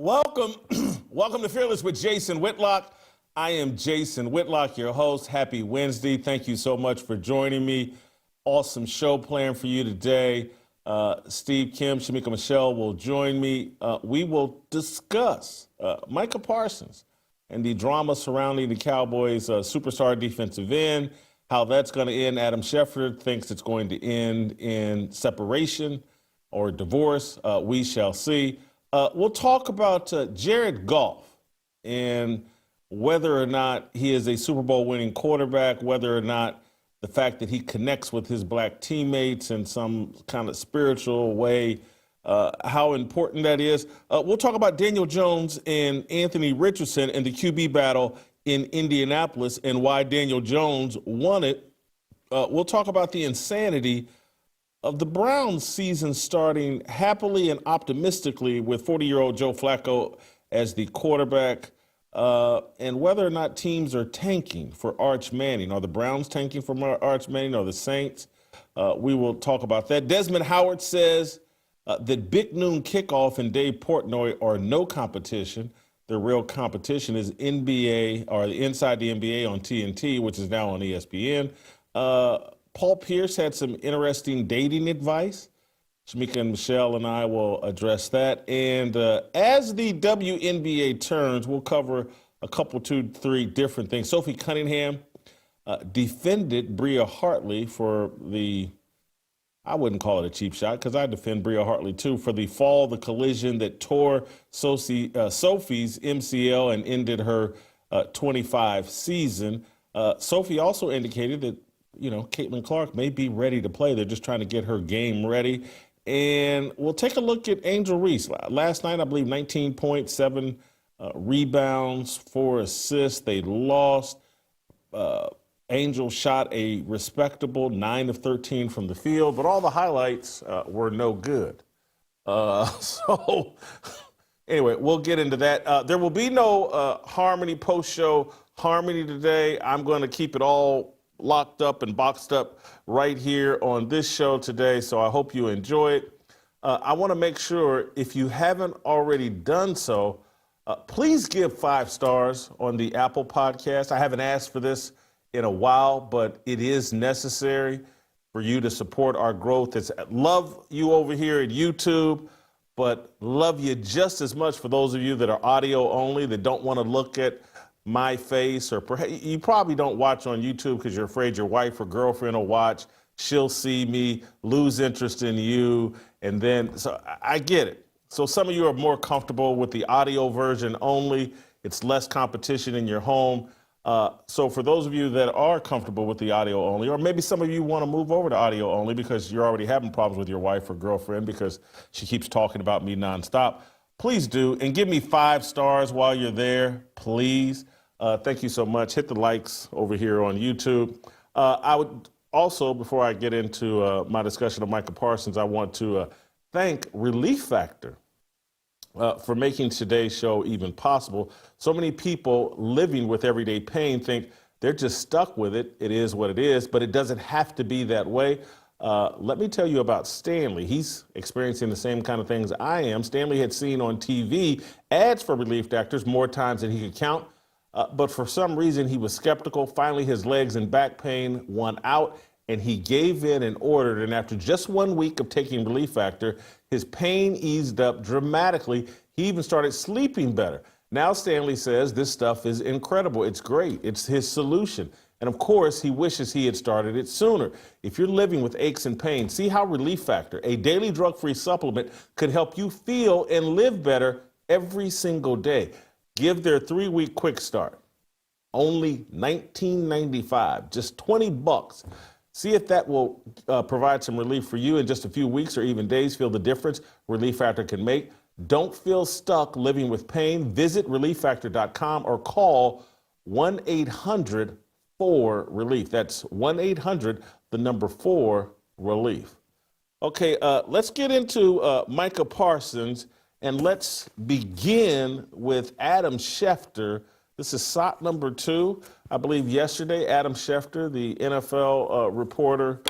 Welcome, welcome to Fearless with Jason Whitlock. I am Jason Whitlock, your host. Happy Wednesday. Thank you so much for joining me. Awesome show planned for you today. Steve, Kim, Shemeka Michelle will join me. We will discuss Micah Parsons and the drama surrounding the Cowboys' superstar defensive end, how that's going to end. Adam Schefter thinks it's going to end in separation or divorce. We shall see. We'll talk about Jared Goff and whether or not he is a Super Bowl winning quarterback, whether or not the fact that he connects with his black teammates in some kind of spiritual way, how important that is. We'll talk about Daniel Jones and Anthony Richardson and the QB battle in Indianapolis and why Daniel Jones won it. We'll talk about the insanity of the Browns season starting happily and optimistically with 40-year-old Joe Flacco as the quarterback, and whether or not teams are tanking for Arch Manning. Are the Browns tanking for Arch Manning or the Saints? We will talk about that. Desmond Howard says that Big Noon Kickoff and Dave Portnoy are no competition. The real competition is NBA or Inside the NBA on TNT, which is now on ESPN. Paul Pierce had some interesting dating advice. Shemeka and Michelle and I will address that. And as the WNBA turns, we'll cover a couple, 2, 3 different things. Sophie Cunningham defended Bria Hartley for I wouldn't call it a cheap shot because I defend Bria Hartley too, for the collision that tore Sophie's MCL and ended her 25 season. Sophie also indicated that Caitlin Clark may be ready to play. They're just trying to get her game ready. And we'll take a look at Angel Reese. Last night, I believe 19 points, 7 rebounds, 4 assists. They lost. Angel shot a respectable 9 of 13 from the field, but all the highlights were no good. So anyway, we'll get into that. There will be no Harmony post-show Harmony today. I'm going to keep it all locked up and boxed up right here on this show today, so I hope you enjoy it. I want to make sure, if you haven't already done so, please give 5 stars on the Apple podcast. I haven't asked for this in a while, but it is necessary for you to support our growth. Love you over here at YouTube, but love you just as much for those of you that are audio only, that don't want to look at my face, or you probably don't watch on YouTube because you're afraid your wife or girlfriend will watch. She'll see me, lose interest in you, and then, so I get it. So some of you are more comfortable with the audio version only. It's less competition in your home. So for those of you that are comfortable with the audio only, or maybe some of you want to move over to audio only because you're already having problems with your wife or girlfriend because she keeps talking about me nonstop, please do, and give me 5 stars while you're there, please. Thank you so much. Hit the likes over here on YouTube. I would also, before I get into my discussion of Micah Parsons, I want to thank Relief Factor for making today's show even possible. So many people living with everyday pain think they're just stuck with it. It is what it is, but it doesn't have to be that way. Let me tell you about Stanley. He's experiencing the same kind of things I am. Stanley had seen on TV ads for Relief Factors more times than he could count, but for some reason he was skeptical. Finally, his legs and back pain won out, and he gave in and ordered. And after just 1 week of taking Relief Factor, his pain eased up dramatically. He even started sleeping better. Now Stanley says this stuff is incredible. It's great. It's his solution. And of course, he wishes he had started it sooner. If you're living with aches and pains, see how Relief Factor, a daily drug-free supplement, could help you feel and live better every single day. Give their 3-week quick start. Only $19.95, just $20. See if that will provide some relief for you in just a few weeks or even days. Feel the difference Relief Factor can make. Don't feel stuck living with pain. Visit relieffactor.com or call 1-800-4-RELIEF. That's 1-800-4-RELIEF. Okay, let's get into Micah Parsons, and let's begin with Adam Schefter. This is SOT number 2. I believe yesterday, Adam Schefter, the NFL reporter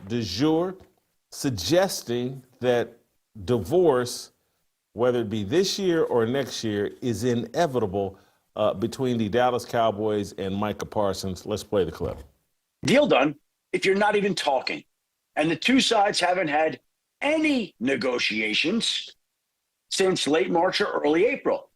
du jour, suggesting that divorce whether it be this year or next year, is inevitable between the Dallas Cowboys and Micah Parsons. Let's play the clip. Deal done if you're not even talking. And the two sides haven't had any negotiations since late March or early April.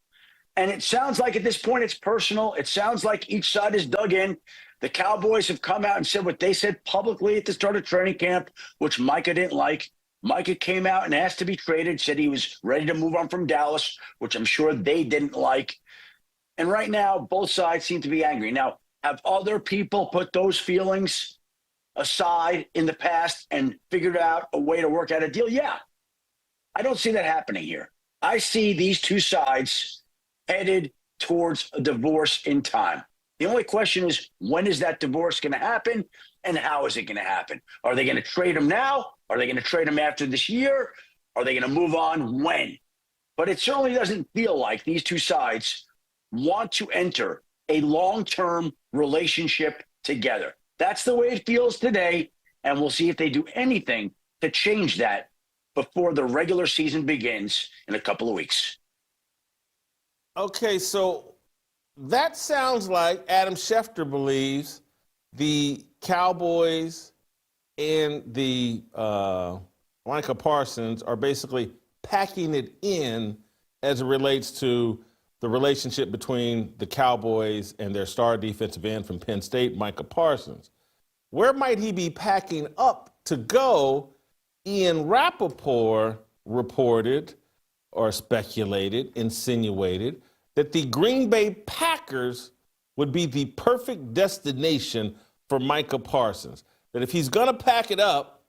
And it sounds like at this point it's personal. It sounds like each side is dug in. The Cowboys have come out and said what they said publicly at the start of training camp, which Micah didn't like. Micah came out and asked to be traded, said he was ready to move on from Dallas, which I'm sure they didn't like. And right now, both sides seem to be angry. Now, have other people put those feelings aside in the past and figured out a way to work out a deal? Yeah. I don't see that happening here. I see these two sides headed towards a divorce in time. The only question is, when is that divorce going to happen and how is it going to happen? Are they going to trade him now? Are they going to trade him after this year? Are they going to move on when? But it certainly doesn't feel like these two sides want to enter a long-term relationship together. That's the way it feels today, and we'll see if they do anything to change that before the regular season begins in a couple of weeks. Okay, so that sounds like Adam Schefter believes the Cowboys and the Micah Parsons are basically packing it in as it relates to the relationship between the Cowboys and their star defensive end from Penn State, Micah Parsons. Where might he be packing up to go? Ian Rappaport reported or speculated, insinuated, that the Green Bay Packers would be the perfect destination for Micah Parsons. That if he's going to pack it up,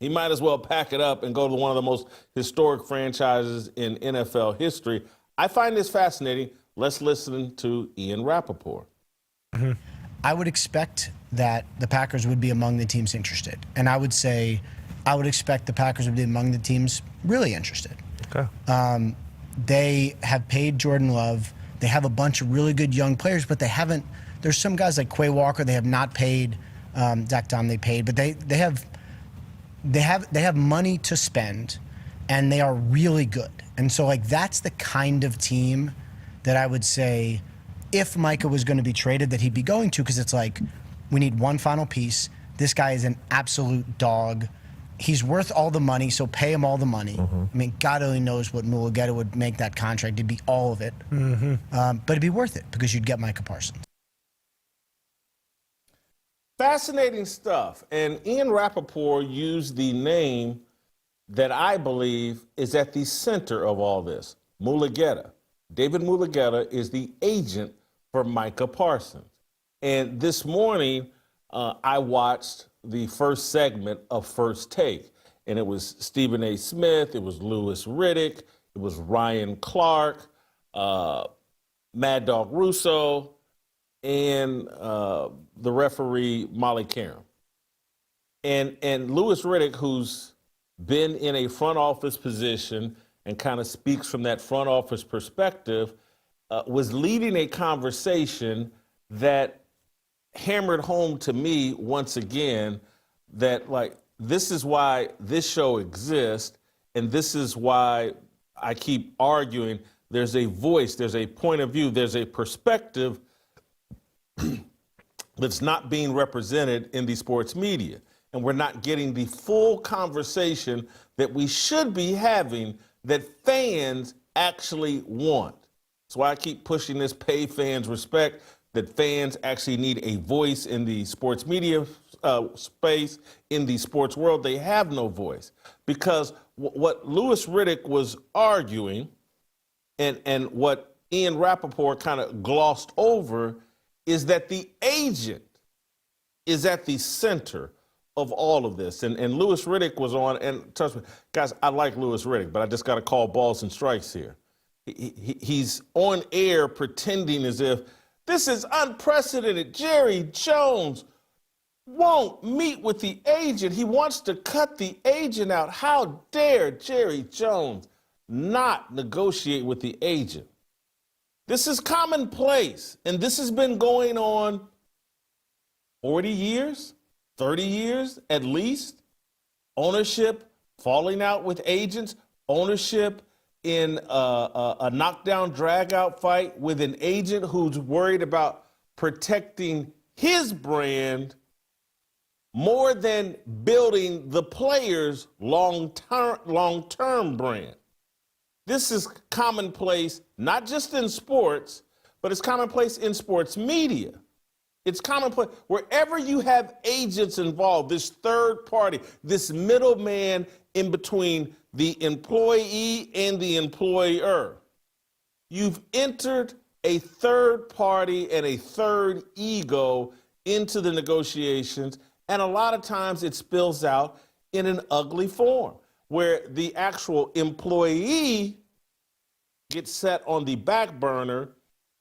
he might as well pack it up and go to one of the most historic franchises in NFL history. I find this fascinating. Let's listen to Ian Rappaport. Mm-hmm. I would expect that the Packers would be among the teams interested. And I would say I would expect the Packers would be among the teams really interested. Okay. They have paid Jordan Love. They have a bunch of really good young players, but they haven't. There's some guys like Quay Walker they have not paid. Zach Dom they paid, but they have money to spend, and they are really good. And so like that's the kind of team that I would say if Micah was going to be traded that he'd be going to, because it's like we need one final piece. This guy is an absolute dog. He's worth all the money, so pay him all the money. Mm-hmm. I mean, God only knows what Mulugeta would make that contract. It'd be all of it. Mm-hmm. But it'd be worth it because you'd get Micah Parsons. Fascinating stuff. And Ian Rappaport used the name that I believe is at the center of all this, Mulugeta. David Mulugeta is the agent for Micah Parsons. And this morning, I watched the first segment of First Take, and it was Stephen A. Smith, it was Louis Riddick, it was Ryan Clark, Mad Dog Russo, and the referee Molly Karam. And Louis Riddick, who's been in a front office position and kind of speaks from that front office perspective, was leading a conversation that hammered home to me once again that like this is why this show exists, and this is why I keep arguing there's a voice, there's a point of view, there's a perspective that's not being represented in the sports media, and we're not getting the full conversation that we should be having that fans actually want. That's why I keep pushing this pay fans respect, that fans actually need a voice in the sports media space, in the sports world. They have no voice because what Louis Riddick was arguing and what Ian Rappaport kind of glossed over is that the agent is at the center of all of this. And Louis Riddick was on, and trust me, guys, I like Louis Riddick, but I just got to call balls and strikes here. He's on air pretending as if this is unprecedented. Jerry Jones won't meet with the agent. He wants to cut the agent out. How dare Jerry Jones not negotiate with the agent? This is commonplace, and this has been going on 40 years, 30 years at least. Ownership falling out with agents, ownership in a knockdown drag-out fight with an agent who's worried about protecting his brand more than building the player's long-term brand. This is commonplace, not just in sports, but it's commonplace in sports media. It's commonplace wherever you have agents involved, this third party, this middleman in between the employee and the employer. You've entered a third party and a third ego into the negotiations, and a lot of times it spills out in an ugly form where the actual employee gets set on the back burner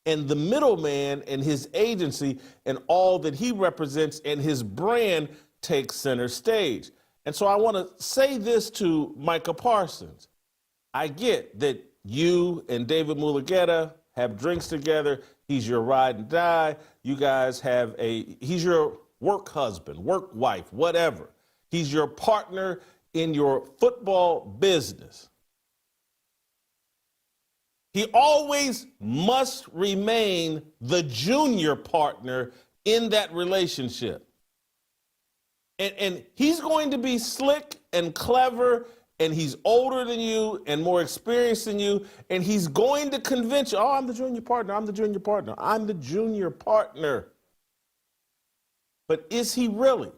and the middleman and his agency and all that he represents and his brand takes center stage. And so I want to say this to Micah Parsons. I get that you and David Mulugeta have drinks together. He's your ride and die. You guys he's your work husband, work wife, whatever. He's your partner in your football business. He always must remain the junior partner in that relationship. And he's going to be slick and clever, and he's older than you and more experienced than you, and he's going to convince you, oh, I'm the junior partner, I'm the junior partner, I'm the junior partner. But is he really?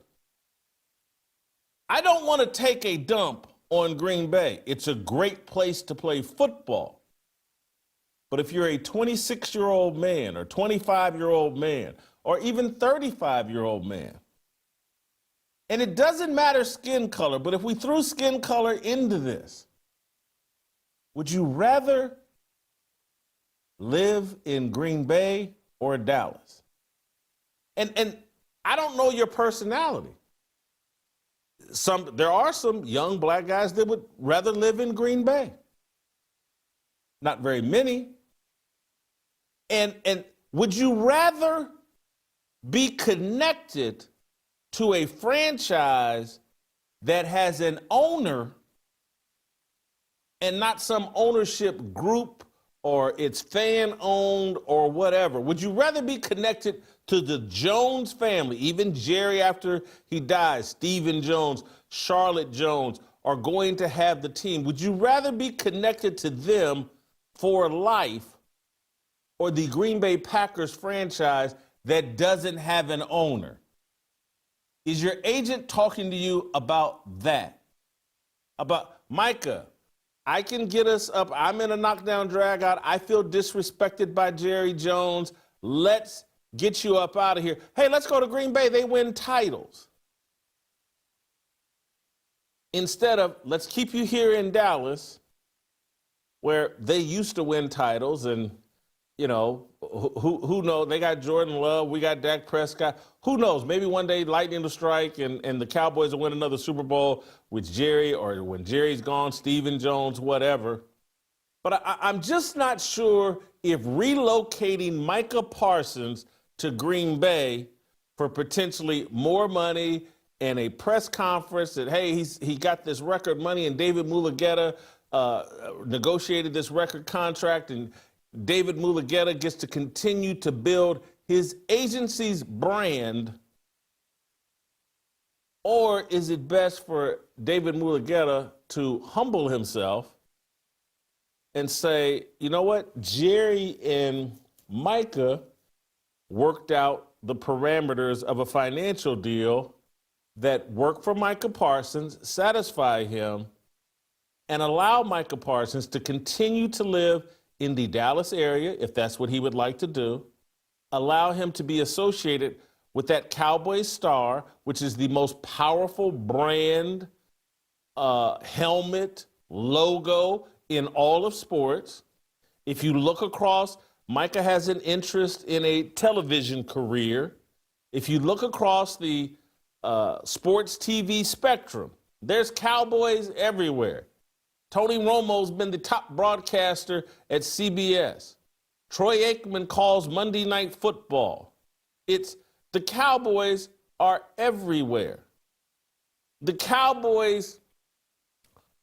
I don't want to take a dump on Green Bay. It's a great place to play football. But if you're a 26-year-old man or 25-year-old man or even 35-year-old man, and it doesn't matter skin color, but if we threw skin color into this, would you rather live in Green Bay or Dallas? And I don't know your personality. There are some young black guys that would rather live in Green Bay. Not very many. And would you rather be connected to a franchise that has an owner and not some ownership group or it's fan owned or whatever? Would you rather be connected to the Jones family, even Jerry after he dies, Stephen Jones, Charlotte Jones are going to have the team? Would you rather be connected to them for life or the Green Bay Packers franchise that doesn't have an owner? Is your agent talking to you about that? About, Micah, I can get us up. I'm in a knockdown drag out. I feel disrespected by Jerry Jones. Let's get you up out of here. Hey, let's go to Green Bay. They win titles. Instead of, let's keep you here in Dallas, where they used to win titles, and you know, who knows? They got Jordan Love, we got Dak Prescott. Who knows? Maybe one day lightning will strike and the Cowboys will win another Super Bowl with Jerry, or when Jerry's gone, Stephen Jones, whatever. But I'm just not sure if relocating Micah Parsons to Green Bay for potentially more money and a press conference that, hey, he got this record money and David Mulugeta negotiated this record contract, and David Mulugeta gets to continue to build his agency's brand, or is it best for David Mulugeta to humble himself and say, you know what, Jerry and Micah worked out the parameters of a financial deal that worked for Micah Parsons, satisfy him, and allow Micah Parsons to continue to live in the Dallas area, if that's what he would like to do, allow him to be associated with that Cowboys star, which is the most powerful brand, helmet, logo in all of sports. If you look across, Micah has an interest in a television career. If you look across the sports TV spectrum, there's Cowboys everywhere. Tony Romo's been the top broadcaster at CBS. Troy Aikman calls Monday Night Football. The Cowboys are everywhere. The Cowboys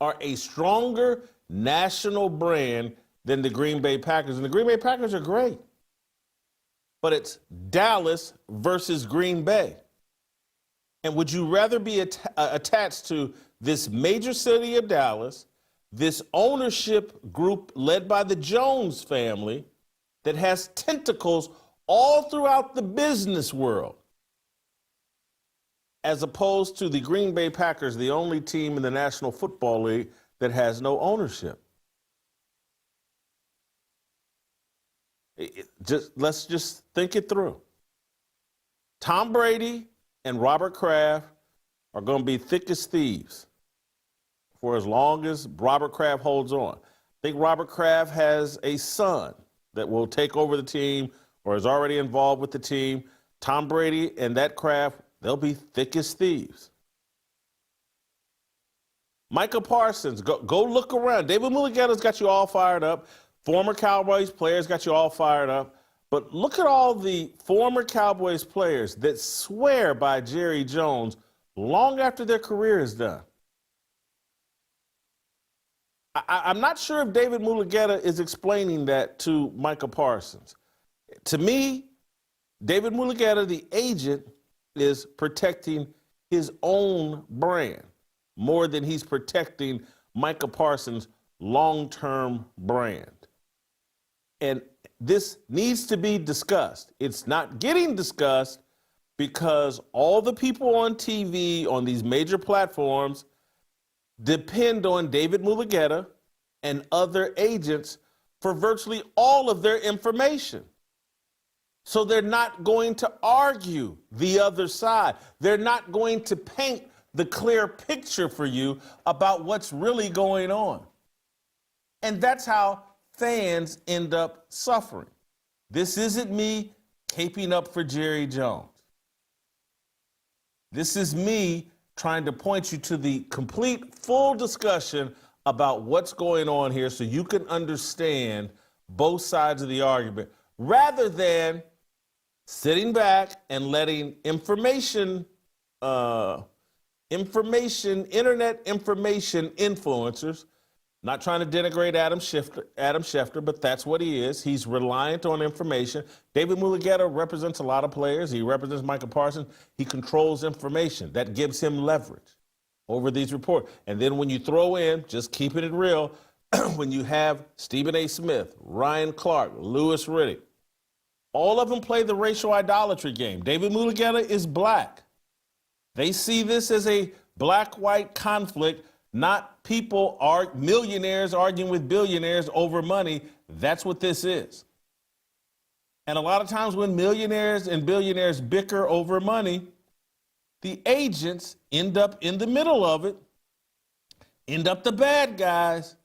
are a stronger national brand than the Green Bay Packers. And the Green Bay Packers are great. But it's Dallas versus Green Bay. And would you rather be attached to this major city of Dallas, this ownership group led by the Jones family that has tentacles all throughout the business world, as opposed to the Green Bay Packers, the only team in the National Football League that has no ownership? Let's just think it through. Tom Brady and Robert Kraft are going to be thick as thieves for as long as Robert Kraft holds on. I think Robert Kraft has a son that will take over the team or is already involved with the team. Tom Brady and that Kraft, they'll be thick as thieves. Micah Parsons, go look around. David Mulugeta's got you all fired up. Former Cowboys players got you all fired up. But look at all the former Cowboys players that swear by Jerry Jones long after their career is done. I'm not sure if David Mulugeta is explaining that to Micah Parsons. To me, David Mulugeta, the agent, is protecting his own brand more than he's protecting Micah Parsons' long-term brand. And this needs to be discussed. It's not getting discussed because all the people on TV, on these major platforms, depend on David Mulugeta and other agents for virtually all of their information. So they're not going to argue the other side. They're not going to paint the clear picture for you about what's really going on. And that's how fans end up suffering. This isn't me caping up for Jerry Jones. This is me trying to point you to the complete, full discussion about what's going on here so you can understand both sides of the argument, rather than sitting back and letting internet information influencers, not trying to denigrate Adam Schefter, but that's what he is. He's reliant on information. David Mulugeta represents a lot of players. He represents Micah Parsons. He controls information. That gives him leverage over these reports. And then when you throw in, just keeping it real, when you have Stephen A. Smith, Ryan Clark, Louis Riddick, all of them play the racial idolatry game. David Mulugeta is black. They see this as a black-white conflict, not people millionaires arguing with billionaires over money. That's what this is. And a lot of times when millionaires and billionaires bicker over money, the agents end up in the middle of it, end up the bad guys,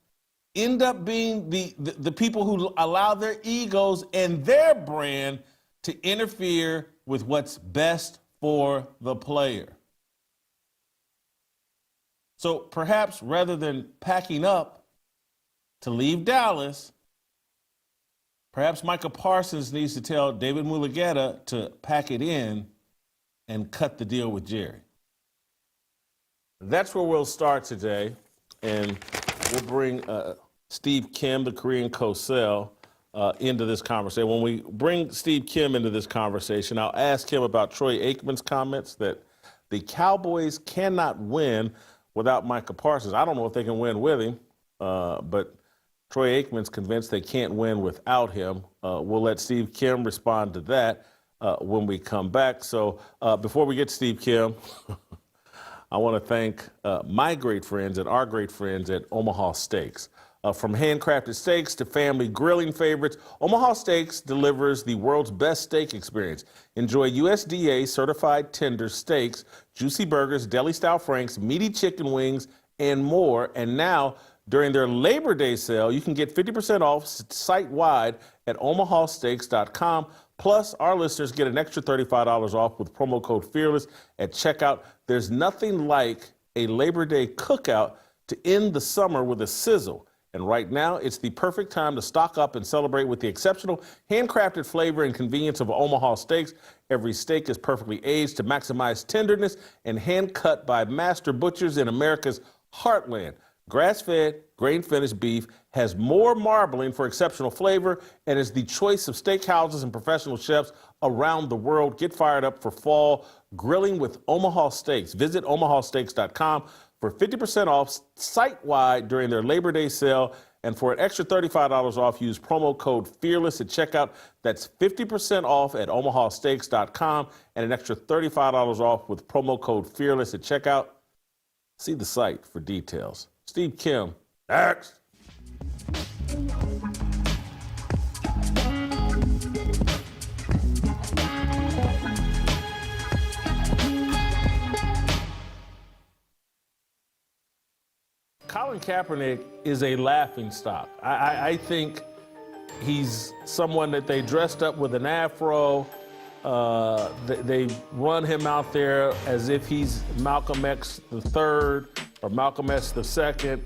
end up being the people who allow their egos and their brand to interfere with what's best for the player. So perhaps rather than packing up to leave Dallas, perhaps Micah Parsons needs to tell David Mulugeta to pack it in and cut the deal with Jerry. That's where we'll start today, and we'll bring Steve Kim, the Korean Cosell, into this conversation. When we bring Steve Kim into this conversation, I'll ask him about Troy Aikman's comments that the Cowboys cannot win without Micah Parsons. I don't know if they can win with him, but Troy Aikman's convinced they can't win without him. We'll let Steve Kim respond to that when we come back. So before we get to Steve Kim, I want to thank my great friends and our great friends at Omaha Steaks. From handcrafted steaks to family grilling favorites, Omaha Steaks delivers the world's best steak experience. Enjoy USDA certified tender steaks, juicy burgers, deli-style franks, meaty chicken wings, and more. And now, during their Labor Day sale, you can get 50% off site-wide at omahasteaks.com. Plus, our listeners get an extra $35 off with promo code FEARLESS at checkout. There's nothing like a Labor Day cookout to end the summer with a sizzle. And right now, it's the perfect time to stock up and celebrate with the exceptional handcrafted flavor and convenience of Omaha Steaks. Every steak is perfectly aged to maximize tenderness and hand cut by master butchers in America's heartland. Grass-fed, grain-finished beef has more marbling for exceptional flavor and is the choice of steakhouses and professional chefs around the world. Get fired up for fall grilling with Omaha Steaks. Visit omahasteaks.com for 50% off site-wide during their Labor Day sale. And for an extra $35 off, use promo code FEARLESS at checkout. That's 50% off at omahasteaks.com and an extra $35 off with promo code FEARLESS at checkout. See the site for details. Steve Kim, next. Colin Kaepernick is a laughingstock. I think he's someone that they dressed up with an afro. They run him out there as if he's Malcolm X III or Malcolm X II,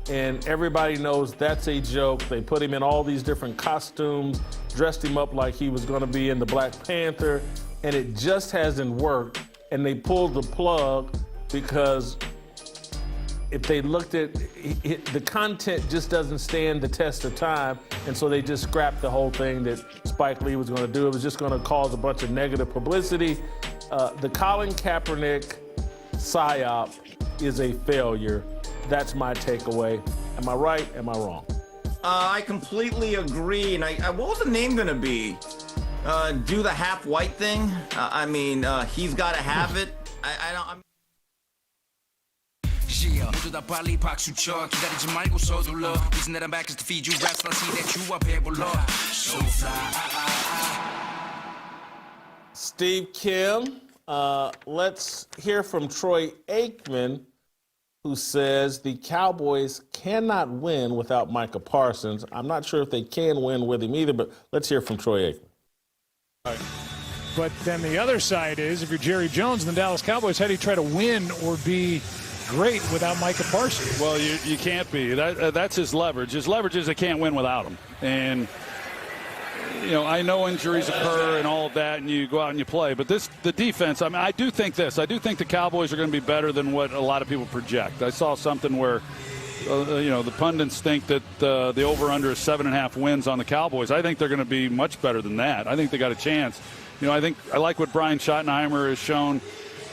and everybody knows that's a joke. They put him in all these different costumes, dressed him up like he was going to be in the Black Panther, and it just hasn't worked. And they pulled the plug because if they looked at the content, just doesn't stand the test of time, and so they just scrapped the whole thing that Spike Lee was going to do. It was just going to cause a bunch of negative publicity. The Colin Kaepernick psyop is a failure. That's my takeaway. Am I right? Am I wrong? I completely agree. And what was the name going to be? Do the half white thing? He's got to have it. 모두 다 빨리 박수 쳐 기다리지 말고 서둘러 Listen that I'm back just to feed you raps I see that you are 배불러 So fly Steve Kim, let's hear from Troy Aikman, who says the Cowboys cannot win without Micah Parsons. I'm not sure if they can win with him either, but let's hear from Troy Aikman. But then the other side is, if you're Jerry Jones and the Dallas Cowboys, how do you try to win or be great without Micah Parsons? Well, you can't be. That's his leverage. His leverage is they can't win without him. And, I know injuries occur and all of that, and you go out and you play. But the defense, I do think this. I do think the Cowboys are going to be better than what a lot of people project. I saw something where, the pundits think that the over-under is 7.5 wins on the Cowboys. I think they're going to be much better than that. I think they got a chance. I like what Brian Schottenheimer has shown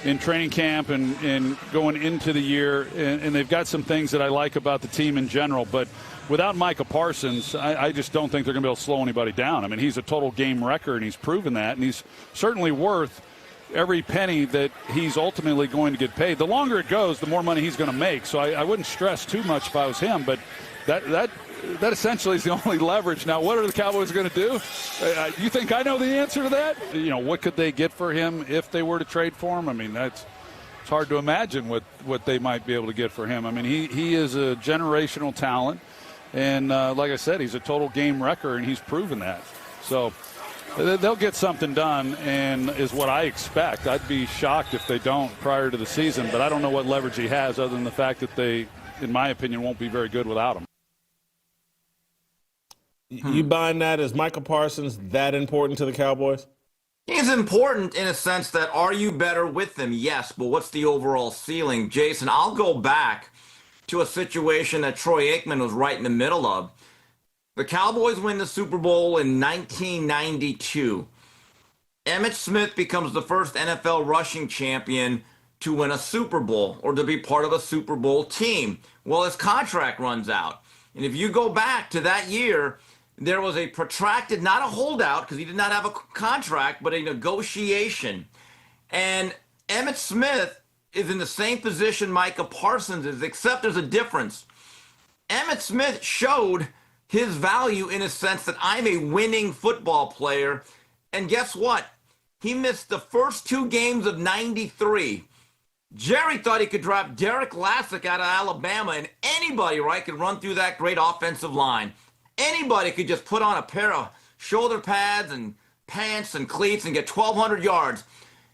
in training camp and going into the year, and they've got some things that I like about the team in general. But without Micah Parsons, I just don't think they're going to be able to slow anybody down. I mean, he's a total game wrecker, and he's proven that, and he's certainly worth every penny that he's ultimately going to get paid. The longer it goes, the more money he's going to make. So I wouldn't stress too much if I was him, but that essentially is the only leverage. Now, what are the Cowboys going to do? You think I know the answer to that? What could they get for him if they were to trade for him? I mean, it's hard to imagine what they might be able to get for him. I mean, he is a generational talent, and like I said, he's a total game wrecker, and he's proven that. So they'll get something done, and is what I expect. I'd be shocked if they don't prior to the season, but I don't know what leverage he has other than the fact that they, in my opinion, won't be very good without him. You buying that? Is Micah Parsons that important to the Cowboys? He's important in a sense that, are you better with him? Yes, but what's the overall ceiling? Jason, I'll go back to a situation that Troy Aikman was right in the middle of. The Cowboys win the Super Bowl in 1992. Emmitt Smith becomes the first NFL rushing champion to win a Super Bowl or to be part of a Super Bowl team. Well, his contract runs out. And if you go back to that year, there was a protracted, not a holdout, because he did not have a contract, but a negotiation. And Emmitt Smith is in the same position Micah Parsons is, except there's a difference. Emmitt Smith showed his value in a sense that I'm a winning football player. And guess what? He missed the first 2 games of 93. Jerry thought he could draft Derek Lassick out of Alabama, and anybody, right, could run through that great offensive line. Anybody could just put on a pair of shoulder pads and pants and cleats and get 1,200 yards.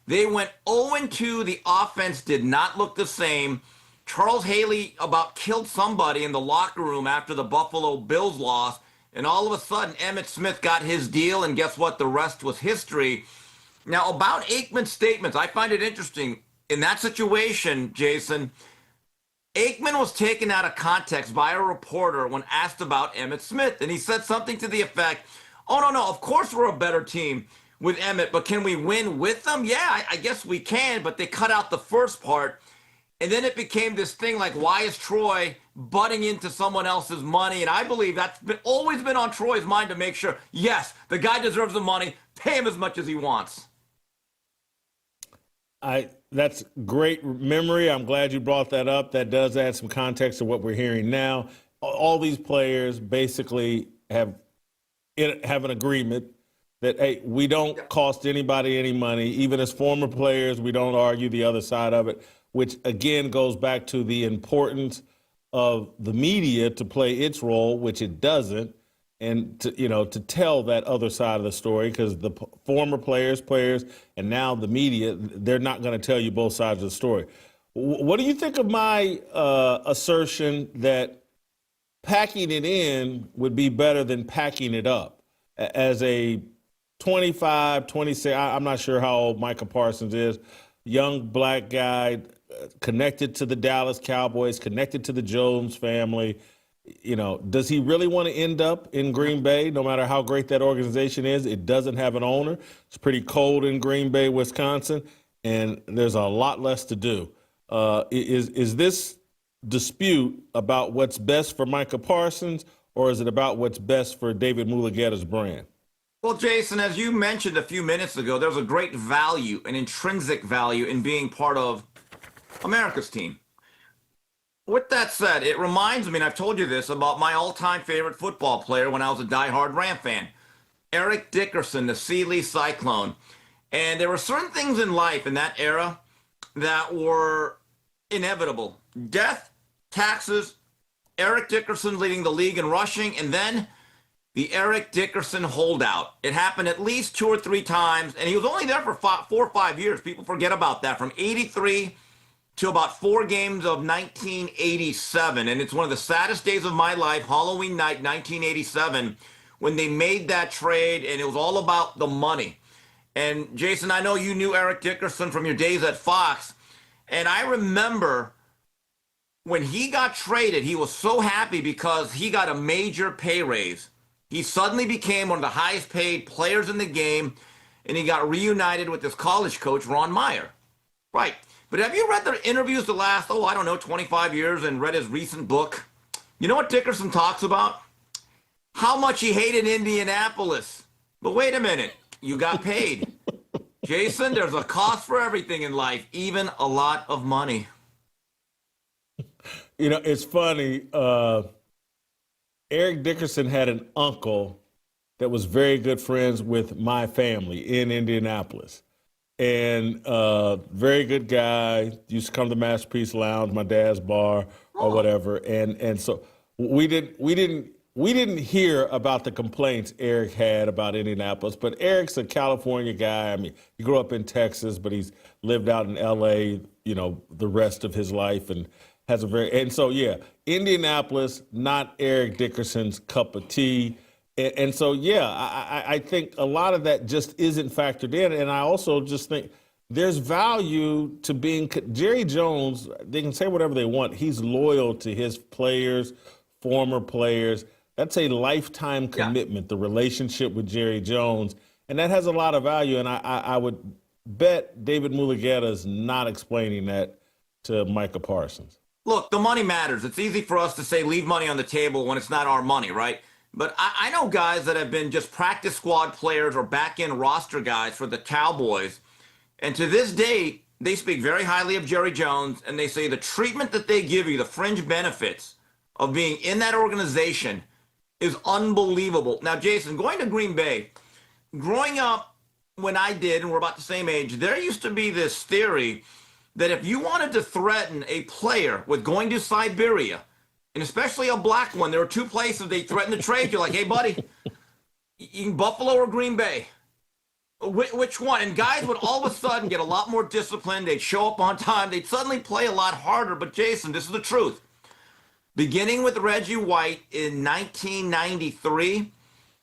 They went 0-2. The offense did not look the same. Charles Haley about killed somebody in the locker room after the Buffalo Bills loss, and all of a sudden Emmitt Smith got his deal, and guess what? The rest was history. Now, about Aikman's statements, I find it interesting. In that situation, Jason, Aikman was taken out of context by a reporter when asked about Emmitt Smith, and he said something to the effect, "Oh, no, of course we're a better team with Emmitt, but can we win with them? Yeah, I guess we can," but they cut out the first part. And then it became this thing like, why is Troy butting into someone else's money? And I believe that's always been on Troy's mind to make sure, yes, the guy deserves the money, pay him as much as he wants. That's great memory. I'm glad you brought that up. That does add some context to what we're hearing now. All these players basically have an agreement that, hey, we don't cost anybody any money. Even as former players, we don't argue the other side of it, which again goes back to the importance of the media to play its role, which it doesn't, and to tell that other side of the story, because the former players, and now the media, they're not going to tell you both sides of the story. What do you think of my assertion that packing it in would be better than packing it up? As a 25, 26, I'm not sure how old Micah Parsons is, young black guy, connected to the Dallas Cowboys, connected to the Jones family. Does he really want to end up in Green Bay, no matter how great that organization is? It doesn't have an owner. It's pretty cold in Green Bay, Wisconsin, and there's a lot less to do. Is this dispute about what's best for Micah Parsons, or is it about what's best for David Mulugheta's brand? Well, Jason, as you mentioned a few minutes ago, there's a great value, an intrinsic value in being part of America's team. With that said, it reminds me, and I've told you this, about my all-time favorite football player when I was a diehard Ram fan, Eric Dickerson, the Sealy Cyclone. And there were certain things in life in that era that were inevitable. Death, taxes, Eric Dickerson leading the league in rushing, and then the Eric Dickerson holdout. It happened at least 2 or 3 times, and he was only there for 4 or 5 years. People forget about that, from 83 to about 4 games of 1987. And it's one of the saddest days of my life, Halloween night, 1987, when they made that trade, and it was all about the money. And Jason, I know you knew Eric Dickerson from your days at Fox, and I remember when he got traded, he was so happy because he got a major pay raise. He suddenly became one of the highest paid players in the game, and he got reunited with his college coach, Ron Meyer. Right. But have you read their interviews the last, 25 years, and read his recent book? You know what Dickerson talks about? How much he hated Indianapolis. But wait a minute, you got paid. Jason, there's a cost for everything in life, even a lot of money. It's funny. Eric Dickerson had an uncle that was very good friends with my family in Indianapolis. And very good guy, used to come to Masterpiece Lounge, my dad's bar or whatever. And so we didn't hear about the complaints Eric had about Indianapolis, but Eric's a California guy. I mean, he grew up in Texas, but he's lived out in LA, the rest of his life, and has Indianapolis, not Eric Dickerson's cup of tea. And so, I think a lot of that just isn't factored in. And I also just think there's value to being Jerry Jones. They can say whatever they want. He's loyal to his players, former players. That's a lifetime commitment, the relationship with Jerry Jones. And that has a lot of value. And I would bet David Mulugheta is not explaining that to Micah Parsons. Look, the money matters. It's easy for us to say leave money on the table when it's not our money, right? But I know guys that have been just practice squad players or back-end roster guys for the Cowboys. And to this day, they speak very highly of Jerry Jones, and they say the treatment that they give you, the fringe benefits of being in that organization is unbelievable. Now, Jason, going to Green Bay, growing up when I did, and we're about the same age, there used to be this theory that if you wanted to threaten a player with going to Siberia, and especially a black one, there were 2 places they threatened to trade you. Like, hey, buddy, you can Buffalo or Green Bay. Which one? And guys would all of a sudden get a lot more disciplined. They'd show up on time. They'd suddenly play a lot harder. But, Jason, this is the truth. Beginning with Reggie White in 1993,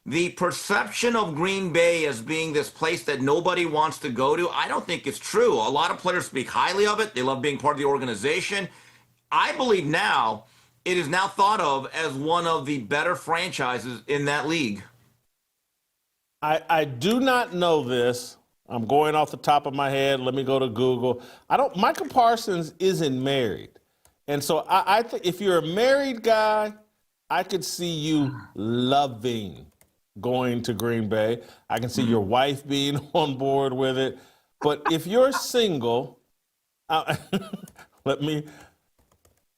the perception of Green Bay as being this place that nobody wants to go to, I don't think it's true. A lot of players speak highly of it. They love being part of the organization. I believe now it is now thought of as one of the better franchises in that league. I do not know this. I'm going off the top of my head. Let me go to Google. Micah Parsons isn't married. And so I think if you're a married guy, I could see you loving going to Green Bay. I can see your wife being on board with it. But if you're single, I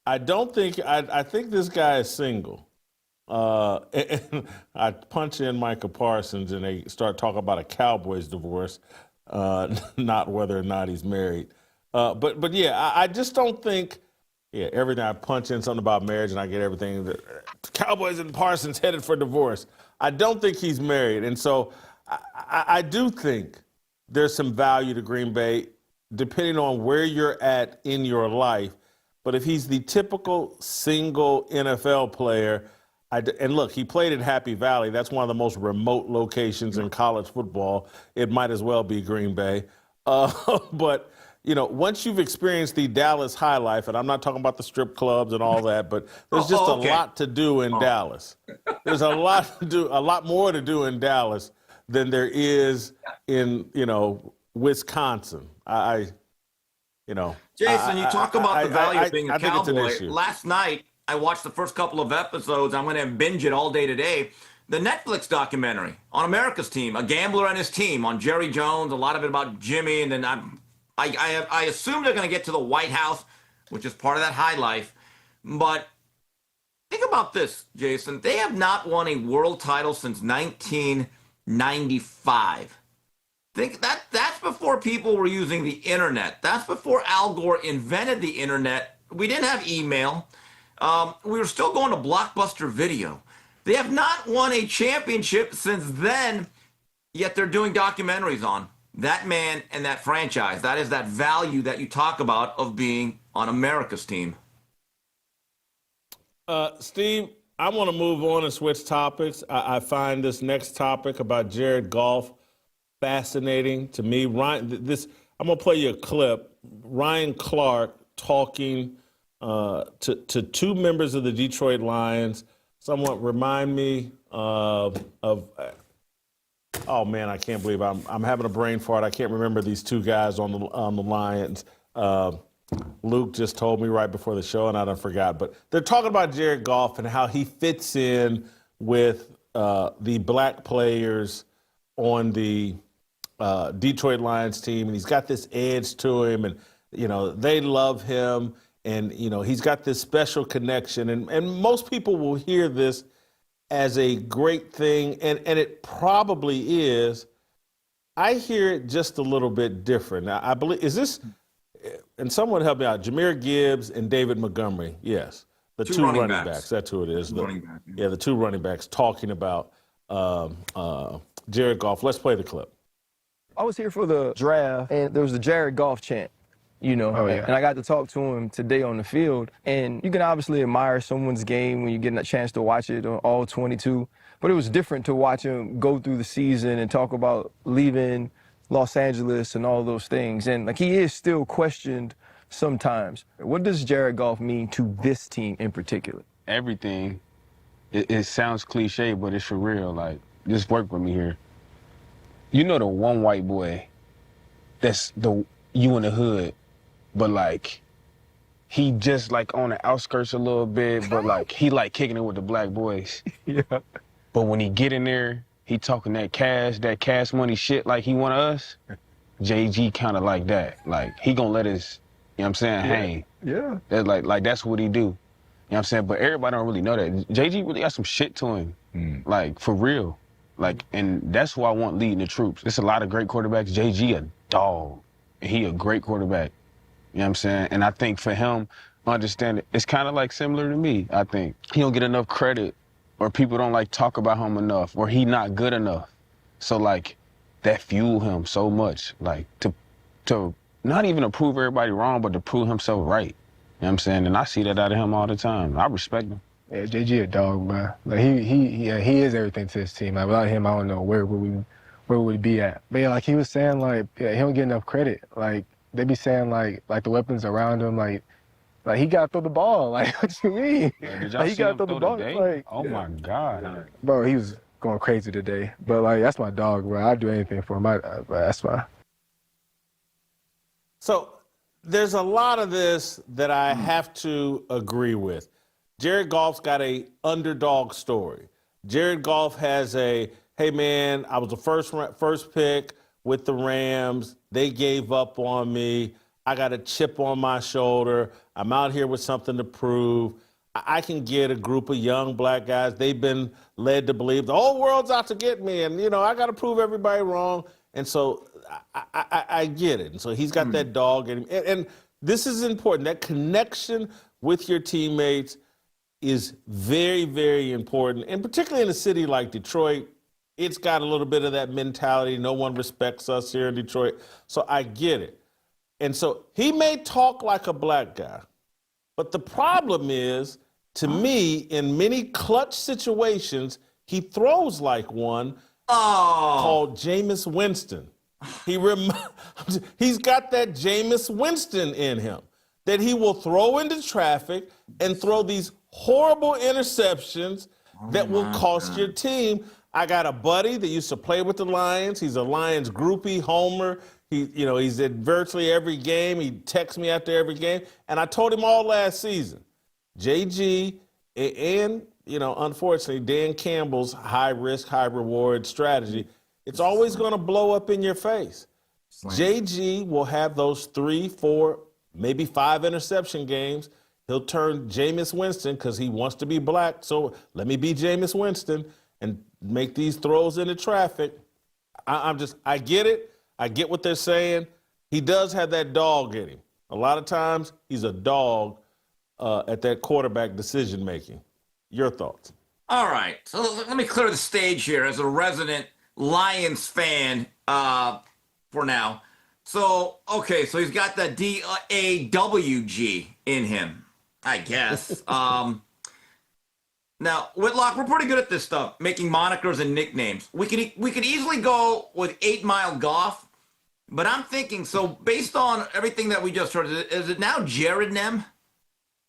think this guy is single. And I punch in Micah Parsons and they start talking about a Cowboys divorce, not whether or not he's married. But yeah, I just don't think, everything I punch in something about marriage and I get everything that Cowboys and Parsons headed for divorce. I don't think he's married. And so I do think there's some value to Green Bay depending on where you're at in your life. But if he's the typical single NFL player, and look, he played in Happy Valley. That's one of the most remote locations in college football. It might as well be Green Bay. But, once you've experienced the Dallas high life, and I'm not talking about the strip clubs and all that, but there's just a lot to do in Dallas. There's a lot more to do in Dallas than there is in, Wisconsin. Jason, you talk about the value of being a Cowboy. It's an issue. Last night, I watched the first couple of episodes. I'm going to binge it all day today. The Netflix documentary on America's Team, a gambler and his team, on Jerry Jones, a lot of it about Jimmy. And then I assume they're going to get to the White House, which is part of that high life. But think about this, Jason. They have not won a world title since 1995. Think that's before people were using the internet. That's before Al Gore invented the internet. We didn't have email. We were still going to Blockbuster Video. They have not won a championship since then, yet they're doing documentaries on that man and that franchise. That is that value that you talk about of being on America's team. Steve, I want to move on and switch topics. I find this next topic about Jared Goff fascinating to me. I'm going to play you a clip. Ryan Clark talking to two members of the Detroit Lions. Somewhat remind me of oh man, I can't believe I'm having a brain fart. I can't remember these two guys on the Lions. Luke just told me right before the show, and I done forgot. But they're talking about Jared Goff and how he fits in with the black players on the Detroit Lions team, and he's got this edge to him, and they love him. And, he's got this special connection. And most people will hear this as a great thing, and it probably is. I hear it just a little bit different. Now, I believe, is this, and someone help me out, Jahmyr Gibbs and David Montgomery. Yes, the two running backs. That's who it is. The two running backs talking about Jared Goff. Let's play the clip. I was here for the draft, and there was the Jared Goff chant. And I got to talk to him today on the field. And you can obviously admire someone's game when you get a chance to watch it on all 22. But it was different to watch him go through the season and talk about leaving Los Angeles and all those things. And he is still questioned sometimes. What does Jared Goff mean to this team in particular? Everything. It sounds cliche, but it's for real. Just work with me here. The one white boy that's you in the hood. But he just on the outskirts a little bit, but he kicking it with the black boys. Yeah. But when he get in there, he talking that cash money shit like he one of us. JG kind of like that. He gonna let his, hang. Yeah. That's that's what he do. You know what I'm saying? But everybody don't really know that. JG really got some shit to him. For real. And that's who I want leading the troops. There's a lot of great quarterbacks. JG a dog. And he a great quarterback. You know what I'm saying? And I think for him, understand it, it's kind of similar to me, I think. He don't get enough credit, or people don't talk about him enough, or he not good enough. So that fuel him so much, to not even to prove everybody wrong, but to prove himself right. You know what I'm saying? And I see that out of him all the time. I respect him. Yeah, JG a dog, man. He is everything to his team. Without him, I don't know where would we be at. But yeah, he was saying, he don't get enough credit. They be saying the weapons around him, Like, he got to throw the ball. Like, what you mean? Did y'all Like, he see got him to throw the throw ball. today? Like, Oh my God. bro, he was going crazy today. But, like, that's my dog, bro. I'd do anything for him. But that's my. So there's a lot of this that I have to agree with. Jared Goff's got a underdog story. Jared Goff has a, hey man, I was the first pick with the Rams. They gave up on me. I got a chip on my shoulder. I'm out here with something to prove. I can get a group of young black guys. They've been led to believe the whole world's out to get me, and I got to prove everybody wrong. And so I get it. And so he's got that dog in him. And this is important. That connection with your teammates is very, very important. And particularly in a city like Detroit, it's got a little bit of that mentality. No one respects us here in Detroit. So I get it. And so he may talk like a black guy, but the problem is, to me, in many clutch situations, he throws like one called Jameis Winston. He's got that Jameis Winston in him, that he will throw into traffic and throw these horrible interceptions that will cost your team. I got a buddy that used to play with the Lions. He's a Lions groupie, homer. He's at virtually every game. He texts me after every game. And I told him all last season, JG and unfortunately, Dan Campbell's high risk, high reward strategy, it's always going to blow up in your face. JG will have those 3, 4, maybe 5 interception games. He'll turn Jameis Winston because he wants to be black. So let me be Jameis Winston and make these throws into traffic. I get it. I get what they're saying. He does have that dog in him. A lot of times he's a dog at that quarterback decision making. Your thoughts? All right. So let me clear the stage here as a resident Lions fan for now. So he's got the DAWG in him, I guess. Now, Whitlock, we're pretty good at this stuff, making monikers and nicknames. We could easily go with 8 Mile Goff, but I'm thinking, so based on everything that we just heard, is it now Jared Nem?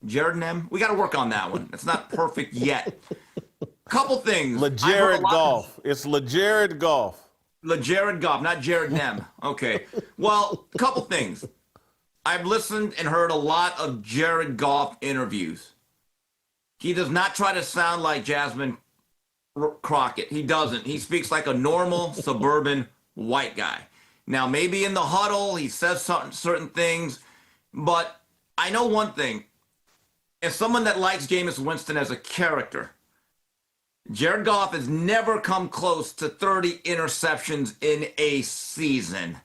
Jared Nem? We got to work on that one. It's not perfect yet. Couple things. LeJared Goff. It's LeJared Goff. LeJared Goff, not Jared Nem. Okay. Well, a couple things. I've listened and heard a lot of Jared Goff interviews. He does not try to sound like Jasmine Crockett. He doesn't. He speaks like a normal suburban white guy. Now, maybe in the huddle, he says certain things, but I know one thing. As someone that likes Jameis Winston as a character, Jared Goff has never come close to 30 interceptions in a season.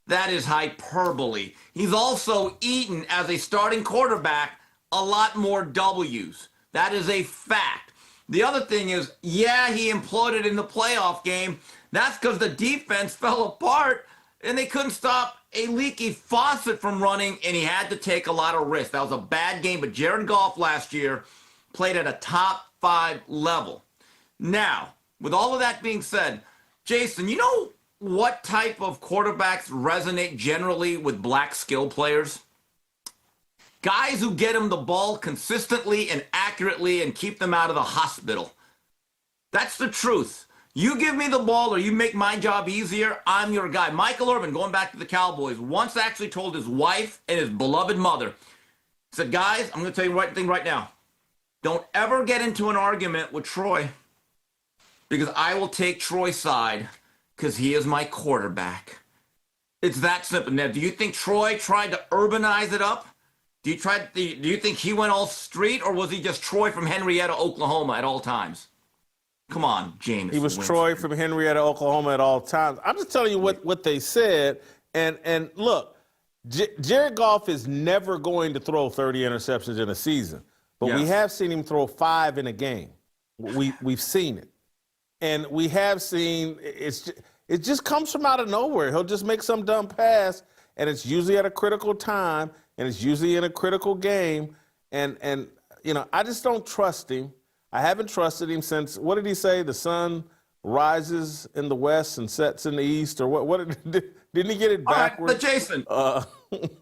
That is hyperbole. He's also eaten, as a starting quarterback, a lot more W's. That is a fact. The other thing is, yeah, he imploded in the playoff game. That's because the defense fell apart and they couldn't stop a leaky faucet from running, and he had to take a lot of risks. That was a bad game, but Jared Goff last year played at a top 5 level. Now, with all of that being said, Jason, you know what type of quarterbacks resonate generally with black skill players? Guys who get them the ball consistently and accurately and keep them out of the hospital. That's the truth. You give me the ball or you make my job easier, I'm your guy. Michael Irvin, going back to the Cowboys, once actually told his wife and his beloved mother, said, guys, I'm going to tell you the right thing right now. Don't ever get into an argument with Troy because I will take Troy's side because he is my quarterback. It's that simple. Now, do you think Troy tried to urbanize it up? Do you think he went all street, or was he just Troy from Henrietta, Oklahoma at all times? Come on, James. He was Troy from Henrietta, Oklahoma at all times. I'm just telling you what they said. And look, Jared Goff is never going to throw 30 interceptions in a season. But we have seen him throw 5 in a game. We've seen it. And we have seen it just comes from out of nowhere. He'll just make some dumb pass, and it's usually at a critical time, and it's usually in a critical game. And I just don't trust him. I haven't trusted him since, what did he say? The sun rises in the West and sets in the East, or what? Didn't he get it All right, backwards? but Jason,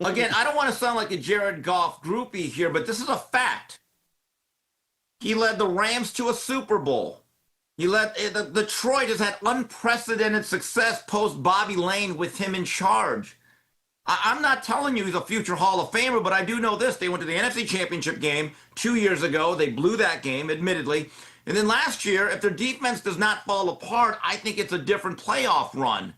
again, I don't want to sound like a Jared Goff groupie here, but this is a fact. He led the Rams to a Super Bowl. He led Detroit has had unprecedented success post Bobby Lane with him in charge. I'm not telling you he's a future Hall of Famer, but I do know this. They went to the NFC Championship game 2 years ago. They blew that game, admittedly. And then last year, if their defense does not fall apart, I think it's a different playoff run.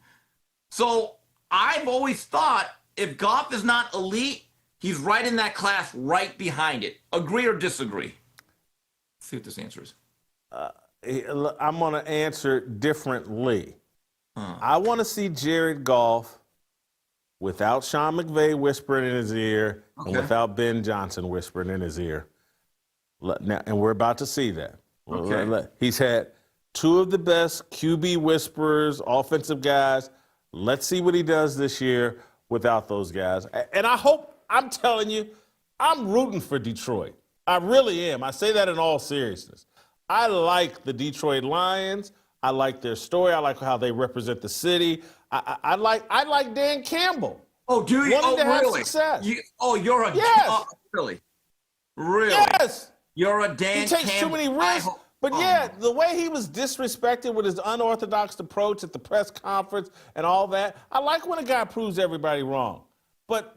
So I've always thought if Goff is not elite, he's right in that class right behind it. Agree or disagree? Let's see what this answer is. I'm going to answer differently. I want to see Jared Goff without Sean McVay whispering in his ear and without Ben Johnson whispering in his ear. Now, and we're about to see that. Okay. He's had two of the best QB whisperers, offensive guys. Let's see what he does this year without those guys. And I'm telling you, I'm rooting for Detroit. I really am. I say that in all seriousness. I like the Detroit Lions. I like their story. I like how they represent the city. I like Dan Campbell. Oh, do you? Wanting to have Really? success. You're a really? Really? Yes. You're a Dan He takes Campbell. too many risks. But the way he was disrespected with his unorthodox approach at the press conference and all that, I like when a guy proves everybody wrong. But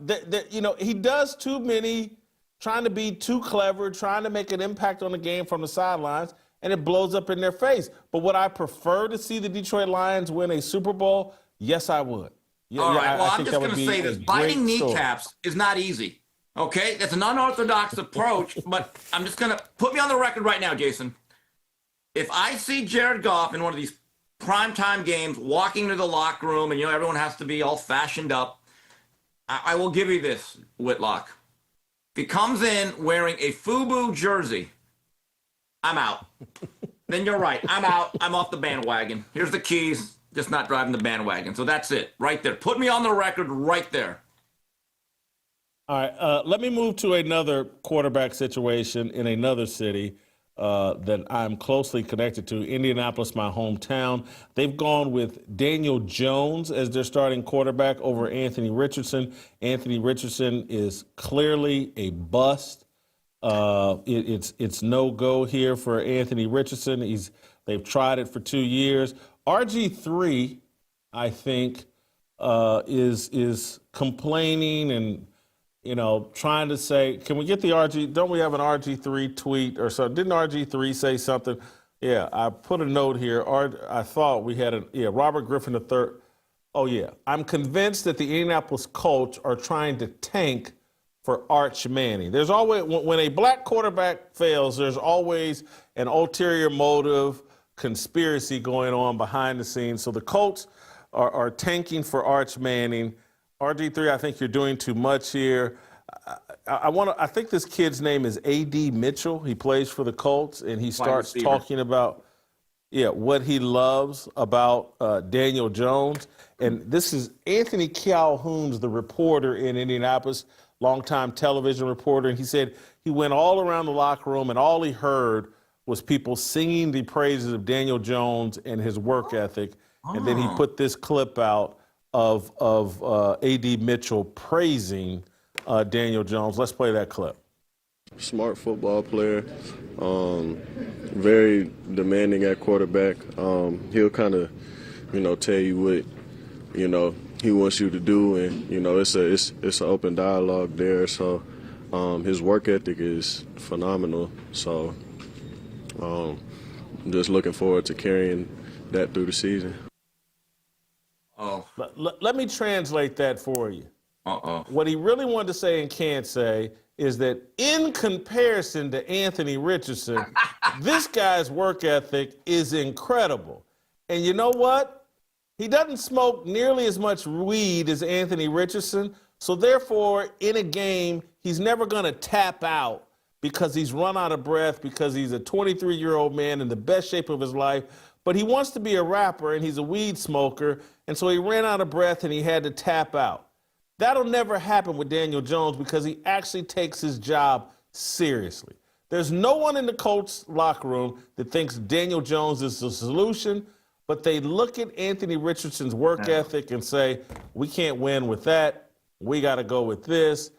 he does too many, trying to be too clever, trying to make an impact on the game from the sidelines, and it blows up in their face. But would I prefer to see the Detroit Lions win a Super Bowl? Yes, I would. All right. Well, I'm just going to say this: biting kneecaps is not easy. Okay, that's an unorthodox approach. But I'm just going to put me on the record right now, Jason. If I see Jared Goff in one of these primetime games walking to the locker room and, everyone has to be all fashioned up, I will give you this, Whitlock. If he comes in wearing a FUBU jersey, I'm out. Then you're right. I'm out. I'm off the bandwagon. Here's the keys. Just not driving the bandwagon. So that's it right there. Put me on the record right there. All right. Let me move to another quarterback situation in another city that I'm closely connected to, Indianapolis, my hometown. They've gone with Daniel Jones as their starting quarterback over Anthony Richardson. Anthony Richardson is clearly a bust. It's no go here for Anthony Richardson. They've tried it for 2 years. RG3, I think, is complaining and trying to say, can we get the RG? Don't we have an RG3 tweet or so? Didn't RG3 say something? Yeah, I put a note here. I thought we had Robert Griffin III. Oh yeah, I'm convinced that the Indianapolis Colts are trying to tank for Arch Manning. There's always, when a black quarterback fails, there's always an ulterior motive, conspiracy going on behind the scenes. So the Colts are tanking for Arch Manning. RG3, I think you're doing too much here. I think this kid's name is A.D. Mitchell. He plays for the Colts, and he starts talking about what he loves about Daniel Jones. And this is Anthony Calhoun's the reporter in Indianapolis, longtime television reporter. And he said he went all around the locker room, and all he heard was people singing the praises of Daniel Jones and his work ethic. And then he put this clip out of A.D. Mitchell praising Daniel Jones. Let's play that clip. Smart football player, very demanding at quarterback. He'll kind of, tell you what, he wants you to do, and it's an open dialogue there. So his work ethic is phenomenal. So I'm just looking forward to carrying that through the season. Oh, let me translate that for you. What he really wanted to say and can't say is that in comparison to Anthony Richardson, this guy's work ethic is incredible. And you know what? He doesn't smoke nearly as much weed as Anthony Richardson. So therefore, in a game, he's never going to tap out because he's run out of breath, because he's a 23-year-old man in the best shape of his life. But he wants to be a rapper, and he's a weed smoker, and so he ran out of breath and he had to tap out. That'll never happen with Daniel Jones because he actually takes his job seriously. There's no one in the Colts locker room that thinks Daniel Jones is the solution. but they look at Anthony Richardson's work ethic and say, we can't win with that. We got to go with this.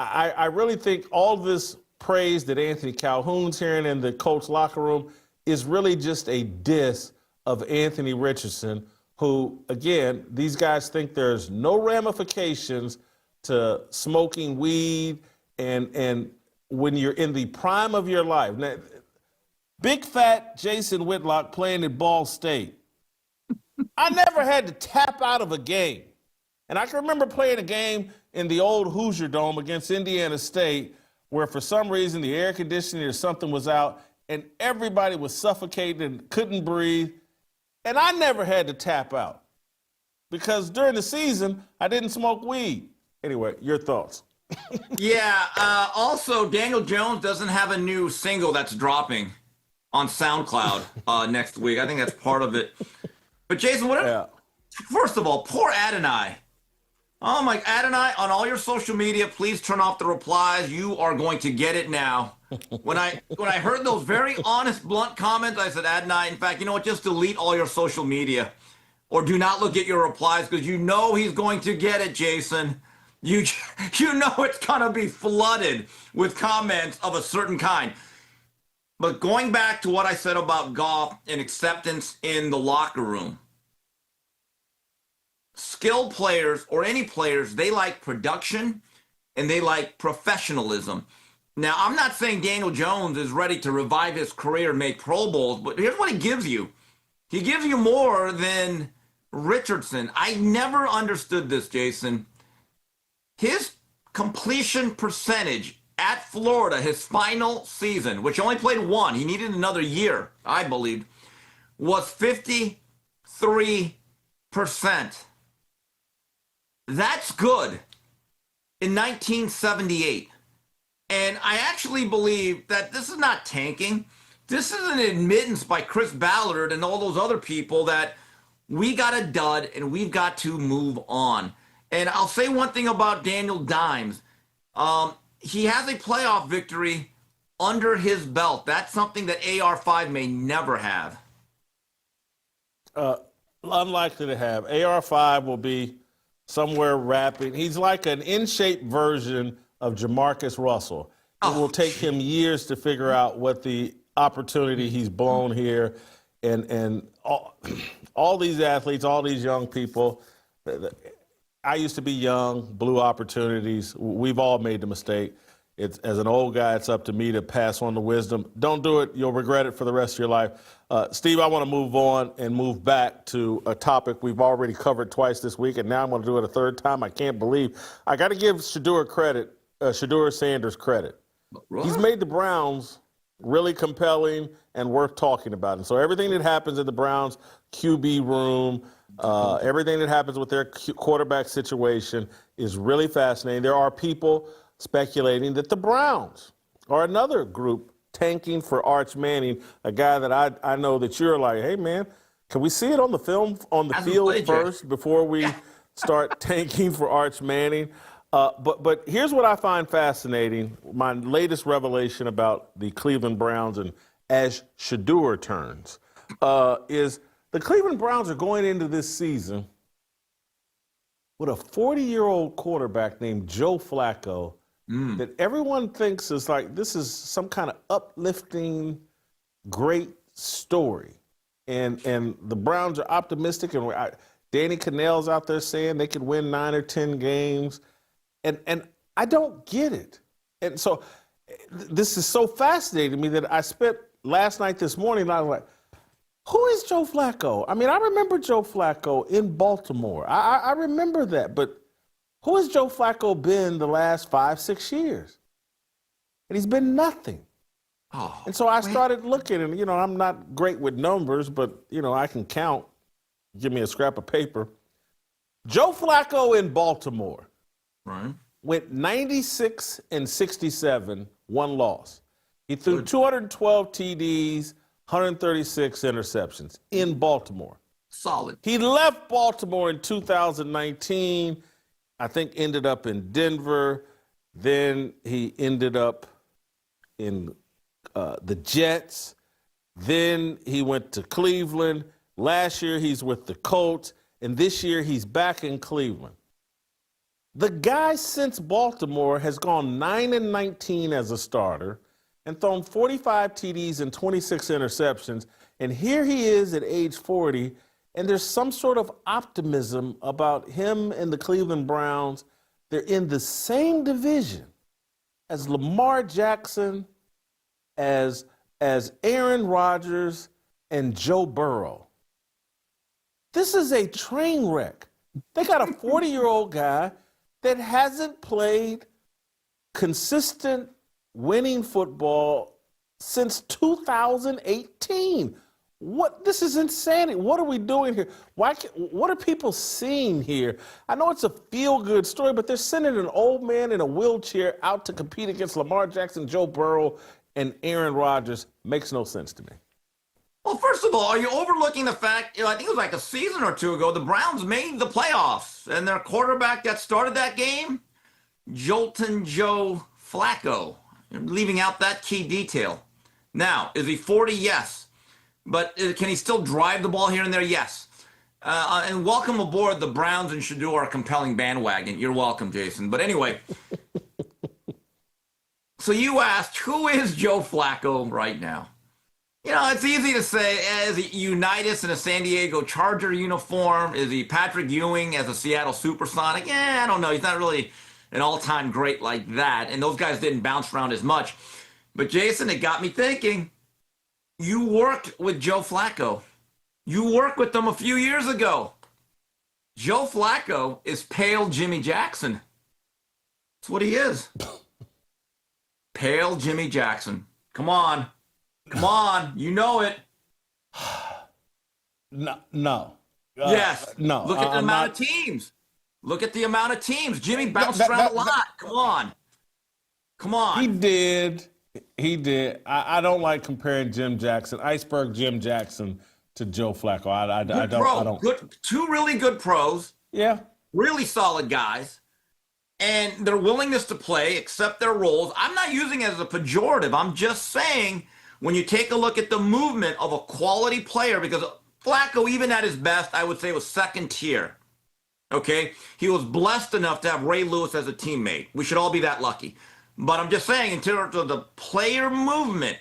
I really think all this praise that Anthony Calhoun's hearing in the Colts locker room is really just a diss of Anthony Richardson, who, again, these guys think there's no ramifications to smoking weed and when you're in the prime of your life. Now, big fat Jason Whitlock playing at Ball State. I never had to tap out of a game. And I can remember playing a game in the old Hoosier Dome against Indiana State where for some reason the air conditioning or something was out and everybody was suffocating and couldn't breathe. And I never had to tap out because during the season, I didn't smoke weed. Anyway, your thoughts. Also, Daniel Jones doesn't have a new single that's dropping on SoundCloud next week. I think that's part of it. But Jason, first of all, poor Adonai. Oh my, Adonai, on all your social media, please turn off the replies. You are going to get it now. When I heard those very honest, blunt comments, I said, Adonai, in fact, you know what? Just delete all your social media or do not look at your replies because you know he's going to get it, Jason. You know it's going to be flooded with comments of a certain kind. But going back to what I said about Goff and acceptance in the locker room, skilled players or any players, they like production and they like professionalism. Now, I'm not saying Daniel Jones is ready to revive his career and make Pro Bowls, but here's what he gives you. He gives you more than Richardson. I never understood this, Jason. His completion percentage at Florida, his final season, which only played one, he needed another year, I believe, was 53%. That's good in 1978. And I actually believe that this is not tanking. This is an admittance by Chris Ballard and all those other people that we got a dud and we've got to move on. And I'll say one thing about Daniel Dimes. He has a playoff victory under his belt. That's something that AR5 may never have. Unlikely to have. AR5 will be somewhere rapping. He's like an in-shape version of Jamarcus Russell. It will take him years to figure out what the opportunity he's blown here. And all these athletes, all these young people, I used to be young, blew opportunities. We've all made the mistake. As an old guy, it's up to me to pass on the wisdom. Don't do it. You'll regret it for the rest of your life. Steve, I want to move on and move back to a topic we've already covered twice this week, and now I'm going to do it a third time. I can't believe. I got to give Shedeur Sanders credit. He's made the Browns really compelling and worth talking about. And so everything that happens in the Browns QB room, everything that happens with their quarterback situation is really fascinating. There are people speculating that the Browns are another group tanking for Arch Manning, a guy that I know that you're like, hey, man, can we see it on the film, on the field first before we start tanking for Arch Manning? But here's what I find fascinating. My latest revelation about the Cleveland Browns and As Shedeur Turns is the Cleveland Browns are going into this season with a 40-year-old quarterback named Joe Flacco that everyone thinks is like, this is some kind of uplifting, great story. And the Browns are optimistic. And Danny Cannell's out there saying they could win 9 or 10 games. And I don't get it. And so this is so fascinating to me that I spent last night, this morning, and I was like, who is Joe Flacco? I mean, I remember Joe Flacco in Baltimore. I remember that. But who has Joe Flacco been the last 5-6 years? And he's been nothing. And so I started looking, and, I'm not great with numbers, but, I can count. Give me a scrap of paper. Joe Flacco in Baltimore went 96-67, one loss. He threw 212 TDs, 136 interceptions in Baltimore. Solid. He left Baltimore in 2019, I think ended up in Denver. Then he ended up in the Jets. Then he went to Cleveland. Last year, he's with the Colts, and this year, he's back in Cleveland. The guy since Baltimore has gone 9-19 as a starter and thrown 45 TDs and 26 interceptions. And here he is at age 40, and there's some sort of optimism about him and the Cleveland Browns. They're in the same division as Lamar Jackson, as Aaron Rodgers, and Joe Burrow. This is a train wreck. They got a 40-year-old guy that hasn't played consistent winning football since 2018. This is insanity. What are we doing here? What are people seeing here? I know it's a feel-good story, but they're sending an old man in a wheelchair out to compete against Lamar Jackson, Joe Burrow, and Aaron Rodgers. Makes no sense to me. Well, first of all, are you overlooking the fact, I think it was like a season or two ago, the Browns made the playoffs, and their quarterback that started that game, Jolton Joe Flacco. I'm leaving out that key detail. Now, is he 40? Yes. But can he still drive the ball here and there? Yes. And welcome aboard the Browns and should do our compelling bandwagon. You're welcome, Jason. But anyway, so you asked, who is Joe Flacco right now? It's easy to say, is he Unitas in a San Diego Charger uniform? Is he Patrick Ewing as a Seattle Supersonic? I don't know. He's not really an all-time great like that. And those guys didn't bounce around as much. But, Jason, it got me thinking. You worked with Joe Flacco. You worked with him a few years ago. Joe Flacco is pale Jimmy Jackson. That's what he is. Pale Jimmy Jackson. Come on. Come on, you know it. No. Yes. No. Look at the amount of teams. Look at the amount of teams. Jimmy bounced around a lot. Come on. Come on. He did. I don't like comparing Jim Jackson, Iceberg Jim Jackson, to Joe Flacco. I don't. Good, two really good pros. Yeah. Really solid guys. And their willingness to play, accept their roles. I'm not using it as a pejorative. I'm just saying, when you take a look at the movement of a quality player, because Flacco, even at his best, I would say was second tier. Okay? He was blessed enough to have Ray Lewis as a teammate. We should all be that lucky. But I'm just saying, in terms of the player movement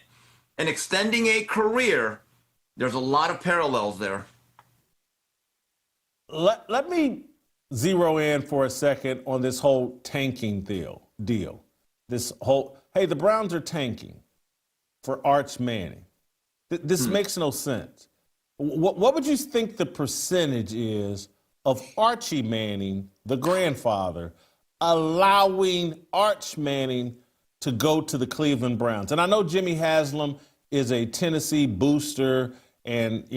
and extending a career, there's a lot of parallels there. Let me zero in for a second on this whole tanking deal. This whole, hey, the Browns are tanking for Arch Manning. This makes no sense. What would you think the percentage is of Archie Manning, the grandfather, allowing Arch Manning to go to the Cleveland Browns? And I know Jimmy Haslam is a Tennessee booster and,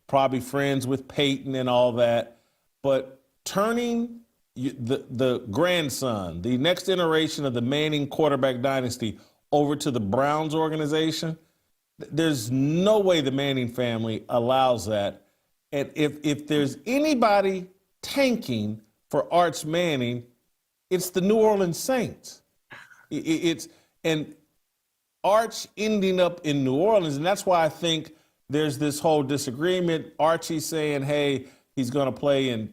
probably friends with Peyton and all that, but turning the grandson, the next generation of the Manning quarterback dynasty, over to the Browns organization, there's no way the Manning family allows that. And if there's anybody tanking for Arch Manning, it's the New Orleans Saints. And Arch ending up in New Orleans, and that's why I think there's this whole disagreement. Archie saying, hey, he's going to play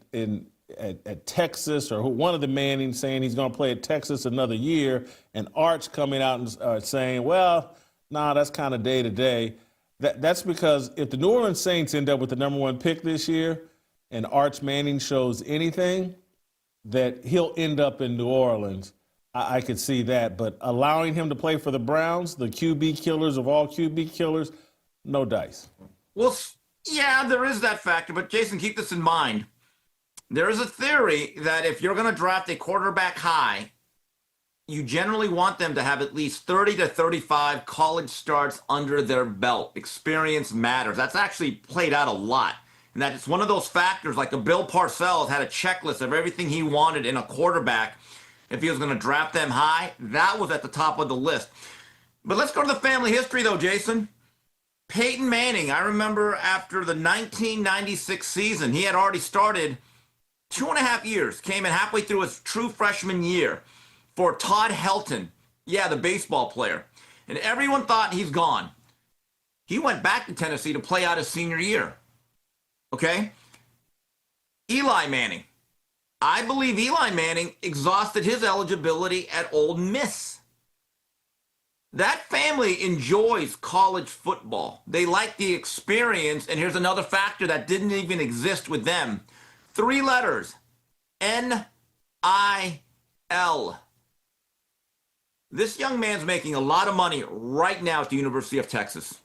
at Texas, or one of the Mannings saying he's going to play at Texas another year, and Arch coming out and saying, well, that's kind of day to day. That's because if the New Orleans Saints end up with the number 1 pick this year and Arch Manning shows anything, that he'll end up in New Orleans. I could see that. But allowing him to play for the Browns, the QB killers of all QB killers, no dice. Well, yeah, there is that factor. But, Jason, keep this in mind. There is a theory that if you're going to draft a quarterback high, you generally want them to have at least 30 to 35 college starts under their belt. Experience matters. That's actually played out a lot. And that it's one of those factors, like a Bill Parcells had a checklist of everything he wanted in a quarterback. If he was going to draft them high, that was at the top of the list. But let's go to the family history, though, Jason. Peyton Manning, I remember after the 1996 season, he had already started 2.5 years, came in halfway through his true freshman year for Todd Helton. Yeah, the baseball player. And everyone thought he's gone. He went back to Tennessee to play out his senior year. Okay? Eli Manning. I believe Eli Manning exhausted his eligibility at Ole Miss. That family enjoys college football. They like the experience, and here's another factor that didn't even exist with them. 3 letters. N-I-L. This young man's making a lot of money right now at the University of Texas.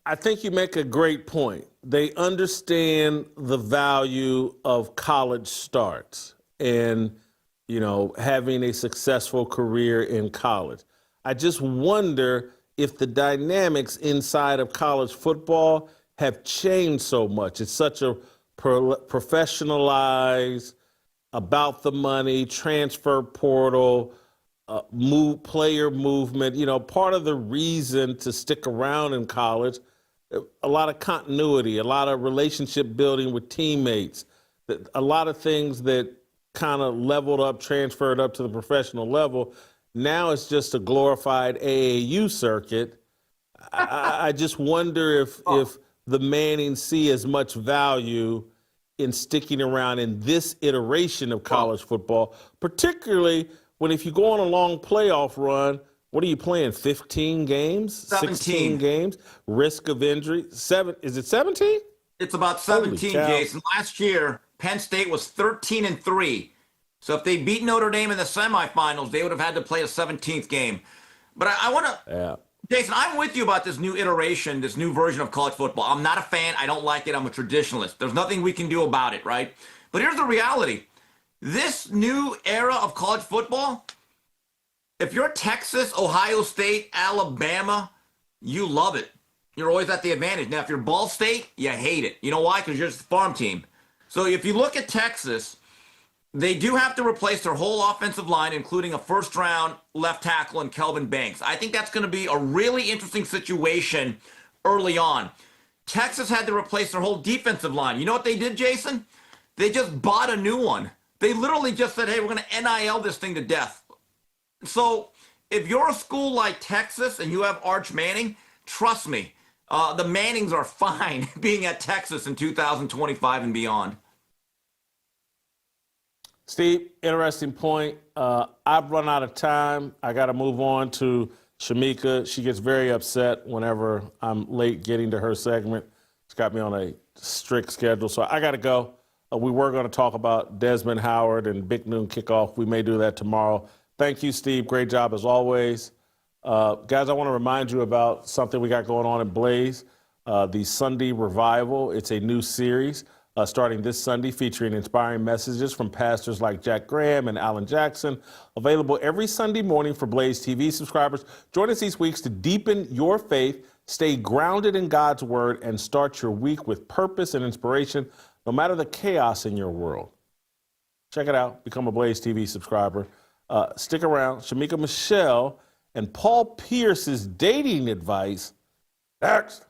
I think you make a great point. They understand the value of college starts and, you know, having a successful career in college. I just wonder if the dynamics inside of college football have changed so much. It's such a professionalized, about the money, transfer portal, player movement. You know, part of the reason to stick around in college, a lot of continuity, a lot of relationship building with teammates, a lot of things that kind of leveled up, transferred up to the professional level. Now it's just a glorified AAU circuit. I just wonder if the Mannings see as much value in sticking around in this iteration of college football, particularly when if you go on a long playoff run, what are you playing, 15 games? 16 games? Risk of injury? Is it 17? It's about 17, Jason. Last year, Penn State was 13-3. So if they beat Notre Dame in the semifinals, they would have had to play a 17th game. But I want to... Yeah. Jason, I'm with you about this new iteration, this new version of college football. I'm not a fan. I don't like it. I'm a traditionalist. There's nothing we can do about it, right? But here's the reality. This new era of college football, if you're Texas, Ohio State, Alabama, you love it. You're always at the advantage. Now, if you're Ball State, you hate it. You know why? Because you're just a farm team. So if you look at Texas, they do have to replace their whole offensive line, including a first-round left tackle and Kelvin Banks. I think that's going to be a really interesting situation early on. Texas had to replace their whole defensive line. You know what they did, Jason? They just bought a new one. They literally just said, hey, we're going to NIL this thing to death. So if you're a school like Texas and you have Arch Manning, trust me, the Mannings are fine being at Texas in 2025 and beyond. Steve, interesting point. I've run out of time. I got to move on to Shemeka. She gets very upset whenever I'm late getting to her segment. It's got me on a strict schedule, so I got to go. We were going to talk about Desmond Howard and Big Noon Kickoff. We may do that tomorrow. Thank you, Steve. Great job as always. Guys, I want to remind you about something we got going on at Blaze, the Sunday Revival. It's a new series. Starting this Sunday, featuring inspiring messages from pastors like Jack Graham and Alan Jackson. Available every Sunday morning for Blaze TV subscribers. Join us these weeks to deepen your faith, stay grounded in God's word, and start your week with purpose and inspiration, no matter the chaos in your world. Check it out. Become a Blaze TV subscriber. Stick around. Shemeka Michelle and Paul Pierce's dating advice. Next.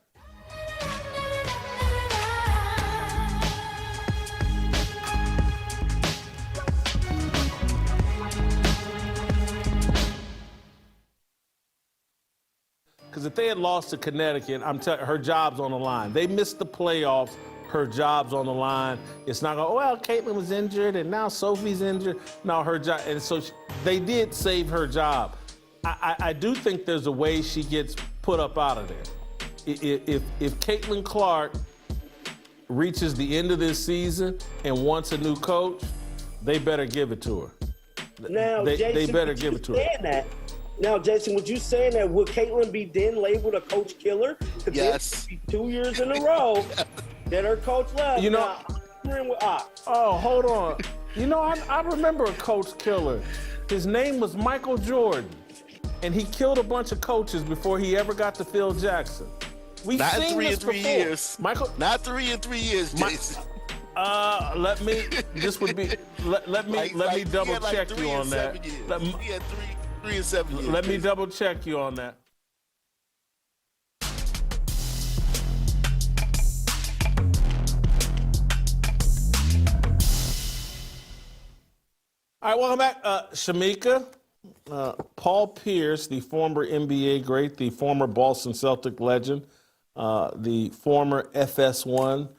Because if they had lost to Connecticut, I'm telling you, her job's on the line. They missed the playoffs, her job's on the line. It's not going, well, Caitlin was injured and now Sophie's injured. No, her job, and so they did save her job. I do think there's a way she gets put up out of there. If Caitlin Clark reaches the end of this season and wants a new coach, they better give it to her. Now, they Jason, better give it to her. That? Now, Jason, would you saying that would Caitlin be then labeled a coach killer? Yes. 2 years in a row that her coach left. You know, oh, hold on. You know, I remember a coach killer. His name was Michael Jordan, and he killed a bunch of coaches before he ever got to Phil Jackson. We've Not seen three this in 3 before. years.3 in 3 years, Jason. Let me double check you on that. He had 3 and 7 years. Let me double check you on that. All right, welcome back. Shemeka, Paul Pierce, the former NBA great, the former Boston Celtic legend, the former FS1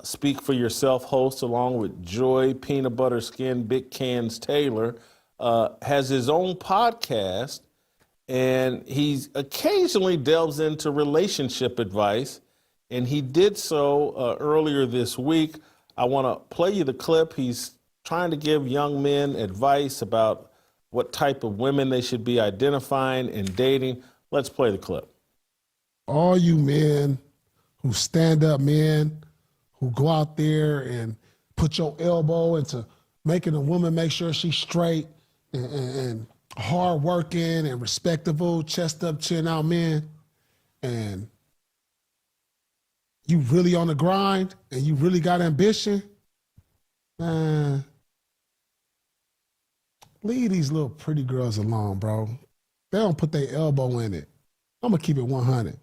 Speak for Yourself host, along with Joy Peanut Butter Skin Big Cans Taylor, has his own podcast, and he occasionally delves into relationship advice, and he did so earlier this week. I want to play you the clip. He's trying to give young men advice about what type of women they should be identifying and dating. Let's play the clip. All you men who stand up men, who go out there and put your elbow into making a woman make sure she's straight and hard-working and respectable, chest up, chin out men, and you really on the grind and you really got ambition, man, leave these little pretty girls alone, bro. They don't put their elbow in it. I'm going to keep it 100.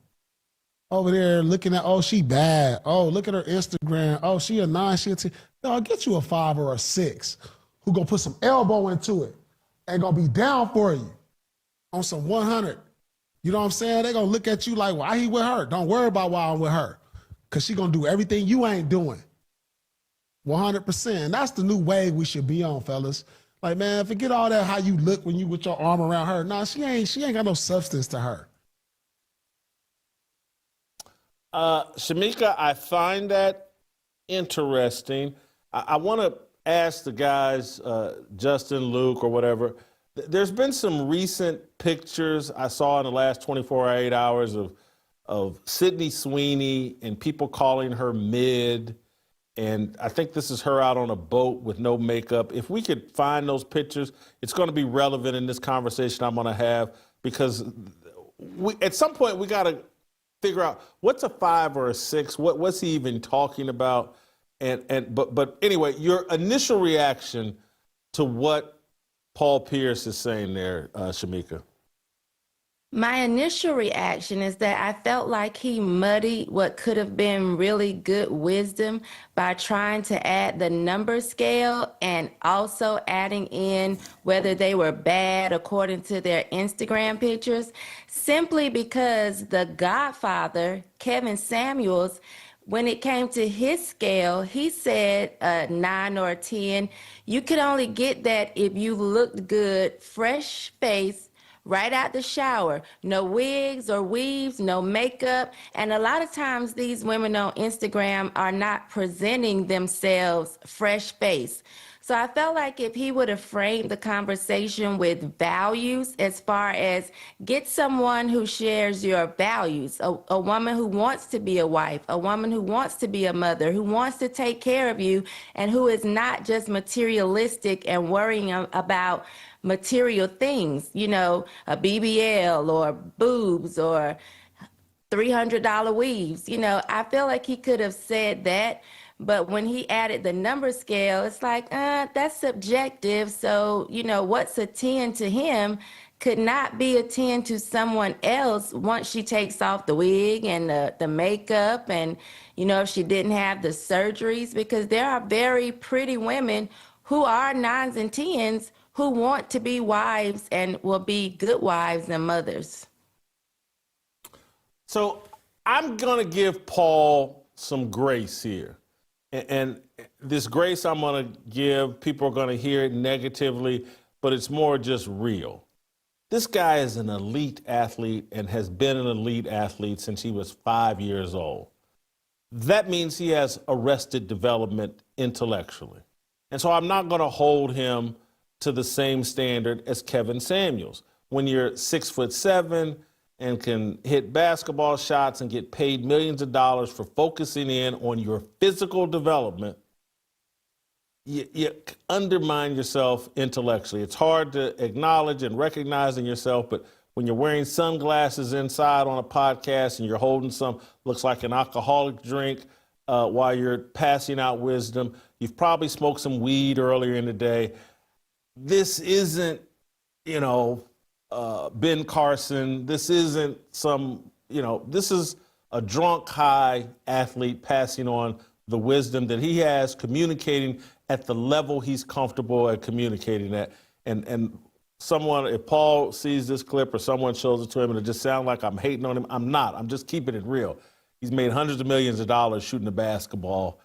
Over there looking at, oh, she bad. Oh, look at her Instagram. Oh, she a 9, she a 10. No, I'll get you a 5 or a 6 who going to put some elbow into it and going to be down for you on some 100. You know what I'm saying? They going to look at you like, why he with her? Don't worry about why I'm with her, because she going to do everything you ain't doing. 100%. And that's the new wave we should be on, fellas. Like, man, forget all that, how you look when you with your arm around her. Nah, she ain't got no substance to her. Shemeka, I find that interesting. I want to ask the guys, Justin, Luke, or whatever, there's been some recent pictures I saw in the last 24 hours of Sydney Sweeney and people calling her mid. And I think this is her out on a boat with no makeup. If we could find those pictures, it's going to be relevant in this conversation I'm going to have, because at some point we got to figure out what's a 5 or a 6. What's he even talking about? But anyway, your initial reaction to what Paul Pierce is saying there, Shemeka. My initial reaction is that I felt like he muddied what could have been really good wisdom by trying to add the number scale and also adding in whether they were bad according to their Instagram pictures, simply because the Godfather, Kevin Samuels, when it came to his scale, he said a 9 or a 10. You could only get that if you looked good, fresh face, right out the shower, no wigs or weaves, no makeup. And a lot of times these women on Instagram are not presenting themselves fresh face. So I felt like if he would have framed the conversation with values, as far as get someone who shares your values, a woman who wants to be a wife, a woman who wants to be a mother, who wants to take care of you, and who is not just materialistic and worrying about material things, you know, a BBL or boobs or $300 weaves. You know, I feel like he could have said that, but when he added the number scale, it's like, that's subjective. So, you know, what's a 10 to him could not be a 10 to someone else once she takes off the wig and the makeup, and, you know, if she didn't have the surgeries, because there are very pretty women who are 9s and 10s who want to be wives and will be good wives and mothers. So I'm going to give Paul some grace here. And this grace I'm going to give, people are going to hear it negatively, but it's more just real. This guy is an elite athlete and has been an elite athlete since he was 5 years old. That means he has arrested development intellectually. And so I'm not going to hold him to the same standard as Kevin Samuels. When you're 6'7" and can hit basketball shots and get paid millions of dollars for focusing in on your physical development, you undermine yourself intellectually. It's hard to acknowledge and recognize in yourself, but when you're wearing sunglasses inside on a podcast and you're holding some, looks like an alcoholic drink while you're passing out wisdom, you've probably smoked some weed earlier in the day. This isn't, you know, Ben Carson. This isn't some, you know, this is a drunk high athlete passing on the wisdom that he has, communicating at the level he's comfortable at communicating at. And someone, if Paul sees this clip or someone shows it to him and it just sounds like I'm hating on him, I'm not. I'm just keeping it real. He's made hundreds of millions of dollars shooting a basketball.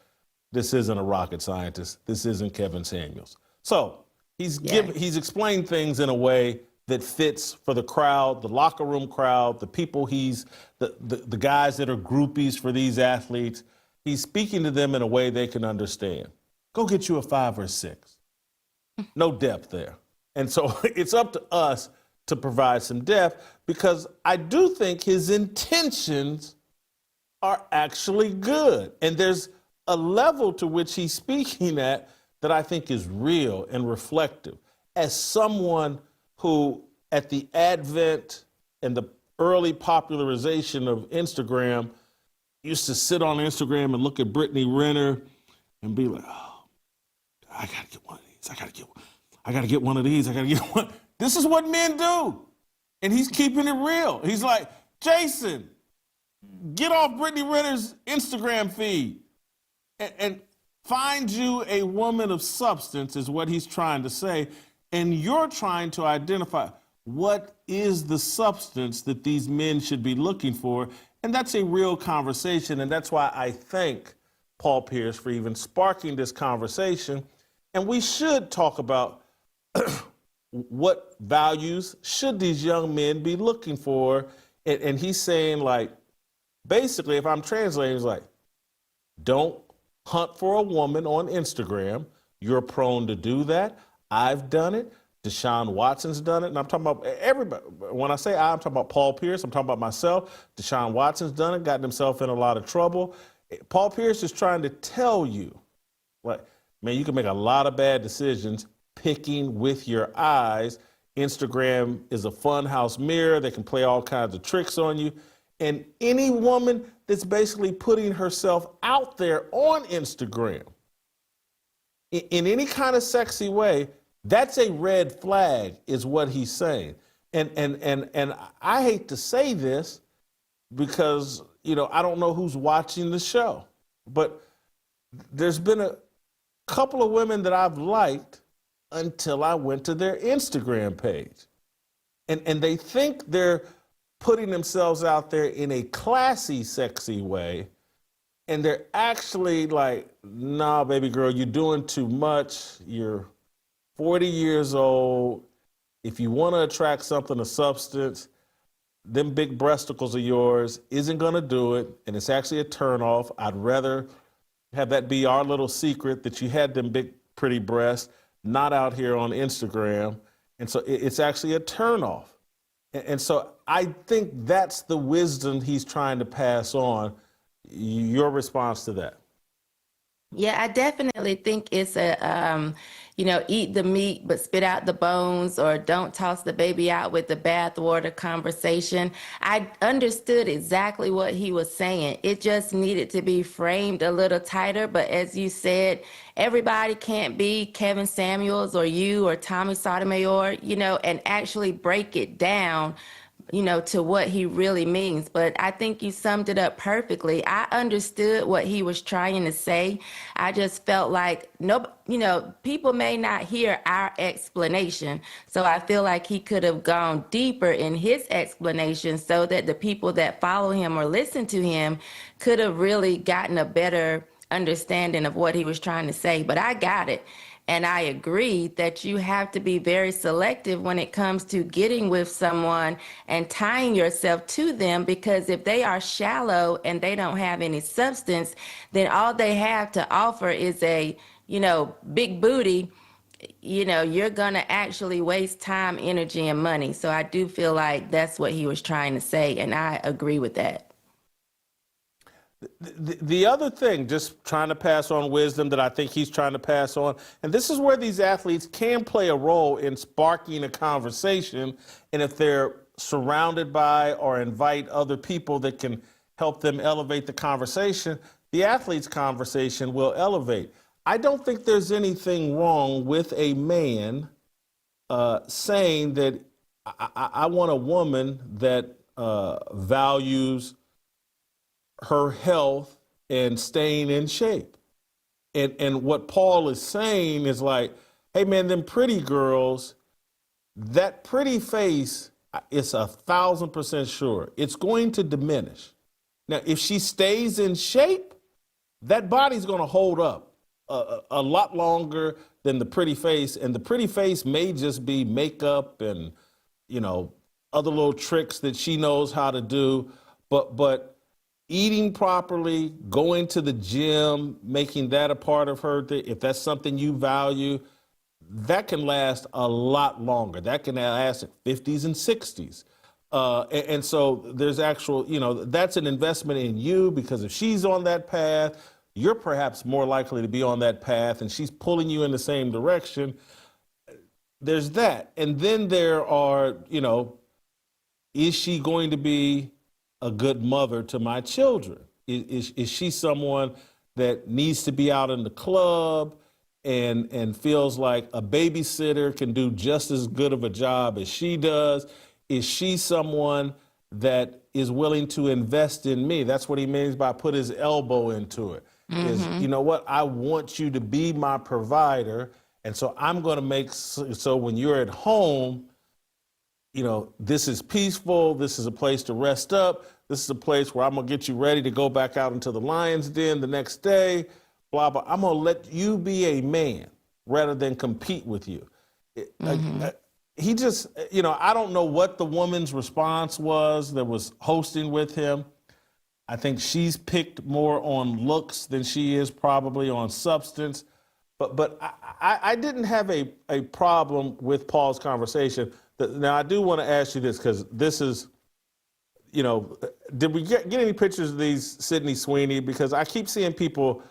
This isn't a rocket scientist. This isn't Kevin Samuels. So he's explained things in a way that fits for the crowd, the locker room crowd, the people the guys that are groupies for these athletes. He's speaking to them in a way they can understand. Go get you a 5 or a 6. No depth there. And so it's up to us to provide some depth, because I do think his intentions are actually good. And there's a level to which he's speaking at that I think is real and reflective. As someone who, at the advent and the early popularization of Instagram, used to sit on Instagram and look at Brittany Renner and be like, oh, I gotta get one of these. I gotta get one of these. I gotta get one. This is what men do. And he's keeping it real. He's like, Jason, get off Brittany Renner's Instagram feed and find you a woman of substance, is what he's trying to say. And you're trying to identify what is the substance that these men should be looking for. And that's a real conversation. And that's why I thank Paul Pierce for even sparking this conversation. And we should talk about what values should these young men be looking for. And he's saying, like, basically, if I'm translating, it's like, don't hunt for a woman on Instagram. You're prone to do that. I've done it. Deshaun Watson's done it. And I'm talking about everybody. When I say I'm talking about Paul Pierce, I'm talking about myself. Deshaun Watson's done it, gotten himself in a lot of trouble. Paul Pierce is trying to tell you, like, man, you can make a lot of bad decisions picking with your eyes. Instagram is a fun house mirror. They can play all kinds of tricks on you. And any woman that's basically putting herself out there on Instagram in any kind of sexy way, that's a red flag, is what he's saying. And I hate to say this because, you know, I don't know who's watching the show, but there's been a couple of women that I've liked until I went to their Instagram page. And they think they're putting themselves out there in a classy, sexy way. And they're actually like, nah, baby girl, you're doing too much. You're 40 years old. If you want to attract something of substance, them big breasticles of yours isn't going to do it. And it's actually a turnoff. I'd rather have that be our little secret that you had them big, pretty breasts, not out here on Instagram. And so it's actually a turnoff. And so I think that's the wisdom he's trying to pass on. Your response to that? Yeah, I definitely think it's a, eat the meat but spit out the bones, or don't toss the baby out with the bathwater conversation. I understood exactly what he was saying. It just needed to be framed a little tighter. But as you said, everybody can't be Kevin Samuels or you or Tommy Sotomayor, and actually break it down to what he really means. But I think you summed it up perfectly. I understood what he was trying to say. I just felt like, people may not hear our explanation. So I feel like he could have gone deeper in his explanation so that the people that follow him or listen to him could have really gotten a better understanding of what he was trying to say. But I got it. And I agree that you have to be very selective when it comes to getting with someone and tying yourself to them, because if they are shallow and they don't have any substance, then all they have to offer is a, big booty. You're going to actually waste time, energy, and money. So I do feel like that's what he was trying to say, and I agree with that. The other thing, just trying to pass on wisdom that I think he's trying to pass on, and this is where these athletes can play a role in sparking a conversation, and if they're surrounded by or invite other people that can help them elevate the conversation, the athlete's conversation will elevate. I don't think there's anything wrong with a man saying that I want a woman that values her health and staying in shape. And what Paul is saying is like, hey man, them pretty girls, that pretty face, it's 1,000% sure it's going to diminish. Now, if she stays in shape, that body's going to hold up a lot longer than the pretty face. And the pretty face may just be makeup and, you know, other little tricks that she knows how to do. But eating properly, going to the gym, making that a part of her, if that's something you value, that can last a lot longer. That can last 50s and 60s. And so there's actual, you know, that's an investment in you, because if she's on that path, you're perhaps more likely to be on that path, and she's pulling you in the same direction. There's that. And then there are, you know, is she going to be a good mother to my children? Is she someone that needs to be out in the club and feels like a babysitter can do just as good of a job as she does? Is she someone that is willing to invest in me? That's what he means by put his elbow into it. Is, you know what, I want you to be my provider, and so I'm going to make so when you're at home, you know, this is peaceful, this is a place to rest up, this is a place where I'm going to get you ready to go back out into the lion's den the next day, blah, blah. I'm going to let you be a man rather than compete with you. He just, you know, I don't know what the woman's response was that was hosting with him. I think she's picked more on looks than she is probably on substance. But I didn't have a problem with Paul's conversation. Now, I do want to ask you this, because this is, you know, did we get any pictures of these Sydney Sweeney? Because I keep seeing people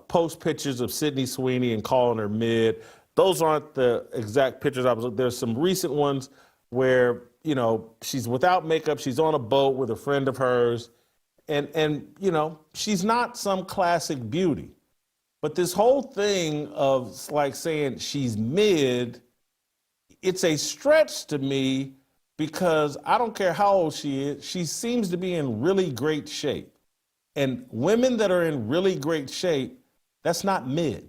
post pictures of Sydney Sweeney and calling her mid. Those aren't the exact pictures I was looking. There's some recent ones where, you know, she's without makeup, she's on a boat with a friend of hers, and you know, she's not some classic beauty. But this whole thing of like saying she's mid, it's a stretch to me, because I don't care how old she is, she seems to be in really great shape. And women that are in really great shape, that's not mid.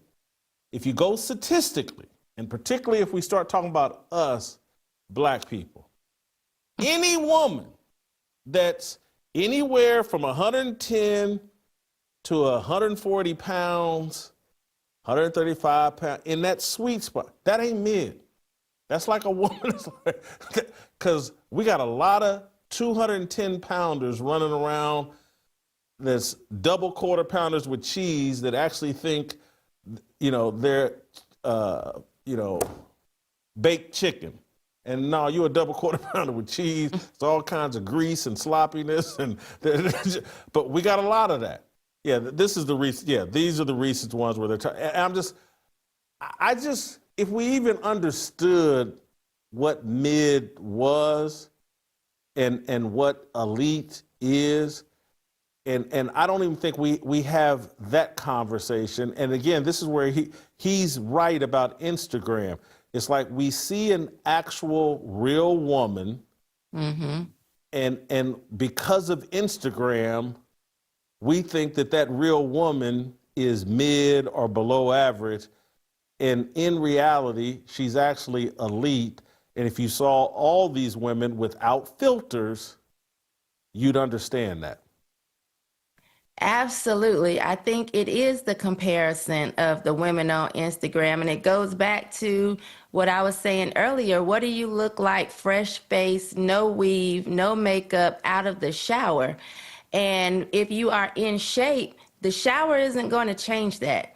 If you go statistically, and particularly if we start talking about us, black people, any woman that's anywhere from 110 to 140 pounds, 135 pounds, in that sweet spot, that ain't mid. That's like a woman, because we got a lot of 210 pounders running around that's double quarter pounders with cheese that actually think, you know, they're, you know, baked chicken. And no, you're a double quarter pounder with cheese. It's all kinds of grease and sloppiness, but we got a lot of that. Yeah, this is the recent. Yeah, these are the recent ones where they're. I just, if we even understood what mid was, and what elite is, and I don't even think we have that conversation. And again, this is where he's right about Instagram. It's like we see an actual real woman, and because of Instagram, we think that real woman is mid or below average. And in reality, she's actually elite. And if you saw all these women without filters, you'd understand that. Absolutely. I think it is the comparison of the women on Instagram. And it goes back to what I was saying earlier. What do you look like? Fresh face, no weave, no makeup, out of the shower. And if you are in shape, the shower isn't going to change that.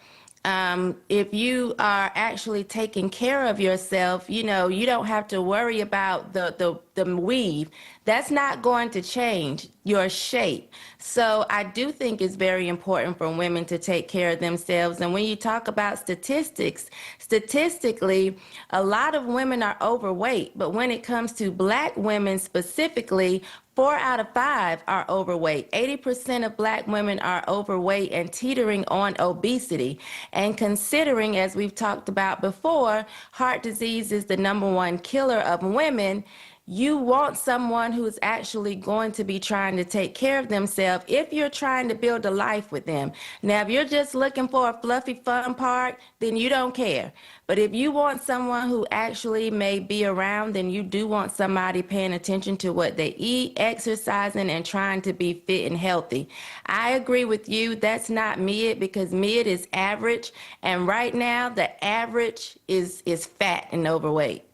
If you are actually taking care of yourself, you know, you don't have to worry about the weave. That's not going to change your shape. So I do think it's very important for women to take care of themselves. And when you talk about statistics, statistically, a lot of women are overweight. But when it comes to Black women specifically, 4 out of 5 are overweight. 80% of Black women are overweight and teetering on obesity. And considering, as we've talked about before, heart disease is the #1 killer of women, You want someone who's actually going to be trying to take care of themselves if you're trying to build a life with them. Now, if you're just looking for a fluffy fun part, then you don't care. But if you want someone who actually may be around, then you do want somebody paying attention to what they eat, exercising, and trying to be fit and healthy. I agree with you. That's not mid, because mid is average. And right now, the average is fat and overweight.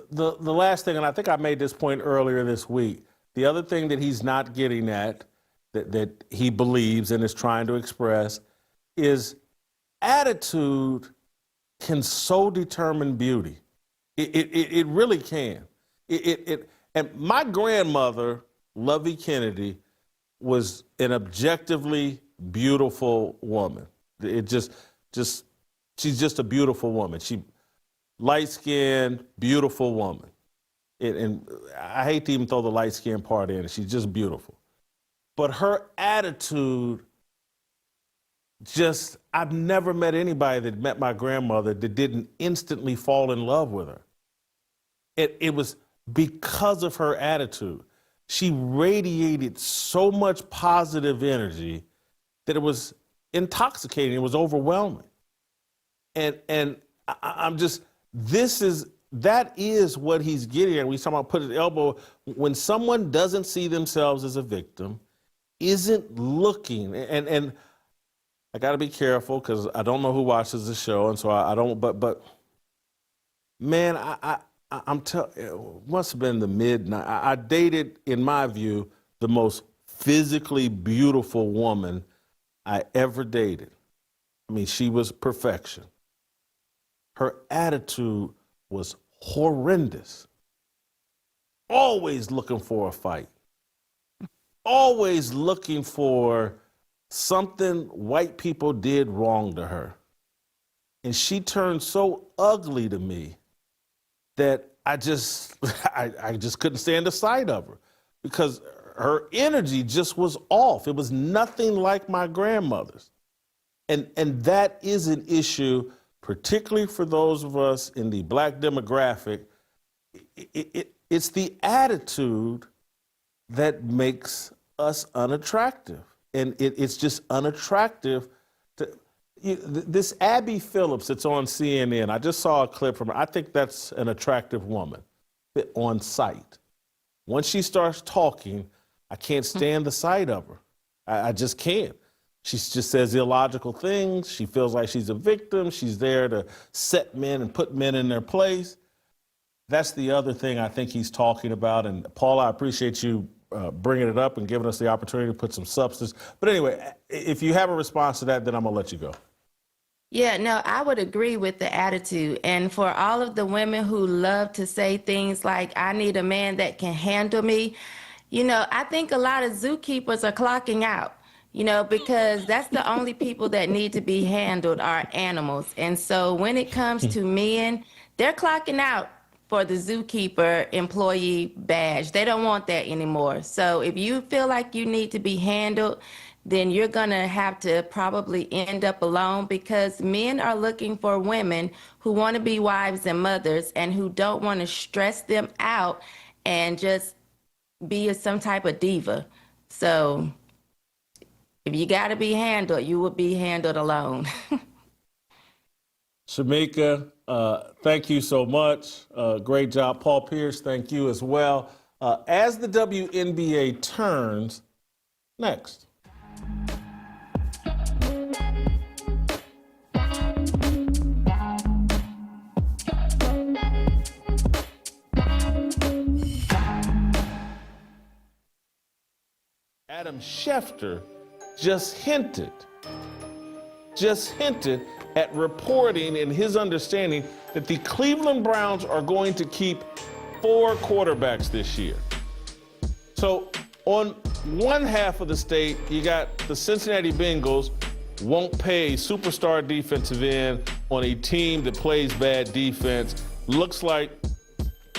The last thing, and I think I made this point earlier this week, the other thing that he's not getting at, that he believes and is trying to express, is attitude can so determine beauty. It really can. And my grandmother, Lovey Kennedy, was an objectively beautiful woman. She's just a beautiful woman. She light-skinned, beautiful woman. And I hate to even throw the light-skinned part in. She's just beautiful. But her attitude, I've never met anybody that met my grandmother that didn't instantly fall in love with her. It was because of her attitude. She radiated so much positive energy that it was intoxicating. It was overwhelming. And I'm just... that is what he's getting at. We talk about put his elbow. When someone doesn't see themselves as a victim, isn't looking, and I got to be careful because I don't know who watches the show, and so I don't. But man, I'm telling. It must have been the midnight. I dated, in my view, the most physically beautiful woman I ever dated. I mean, she was perfection. Her attitude was horrendous. Always looking for a fight. Always looking for something white people did wrong to her. And she turned so ugly to me that I just couldn't stand the sight of her because her energy just was off. It was nothing like my grandmother's. And that is an issue, particularly for those of us in the Black demographic. It's the attitude that makes us unattractive. And it's just unattractive. This Abby Phillips that's on CNN, I just saw a clip from her. I think that's an attractive woman on sight. Once she starts talking, I can't stand the sight of her. I just can't. She just says illogical things. She feels like she's a victim. She's there to set men and put men in their place. That's the other thing I think he's talking about. And Paula, I appreciate you bringing it up and giving us the opportunity to put some substance. But anyway, if you have a response to that, then I'm gonna let you go. Yeah, no, I would agree with the attitude. And for all of the women who love to say things like, I need a man that can handle me, I think a lot of zookeepers are clocking out. Because that's the only people that need to be handled are animals. And so when it comes to men, they're clocking out for the zookeeper employee badge. They don't want that anymore. So if you feel like you need to be handled, then you're going to have to probably end up alone, because men are looking for women who want to be wives and mothers and who don't want to stress them out and just be some type of diva. So if you got to be handled, you will be handled alone. Shemeka, thank you so much. Great job. Paul Pierce, thank you as well. As the WNBA turns, next. Adam Schefter just hinted at reporting in his understanding that the Cleveland Browns are going to keep 4 quarterbacks this year. So on one half of the state, you got the Cincinnati Bengals won't pay superstar defensive end on a team that plays bad defense. Looks like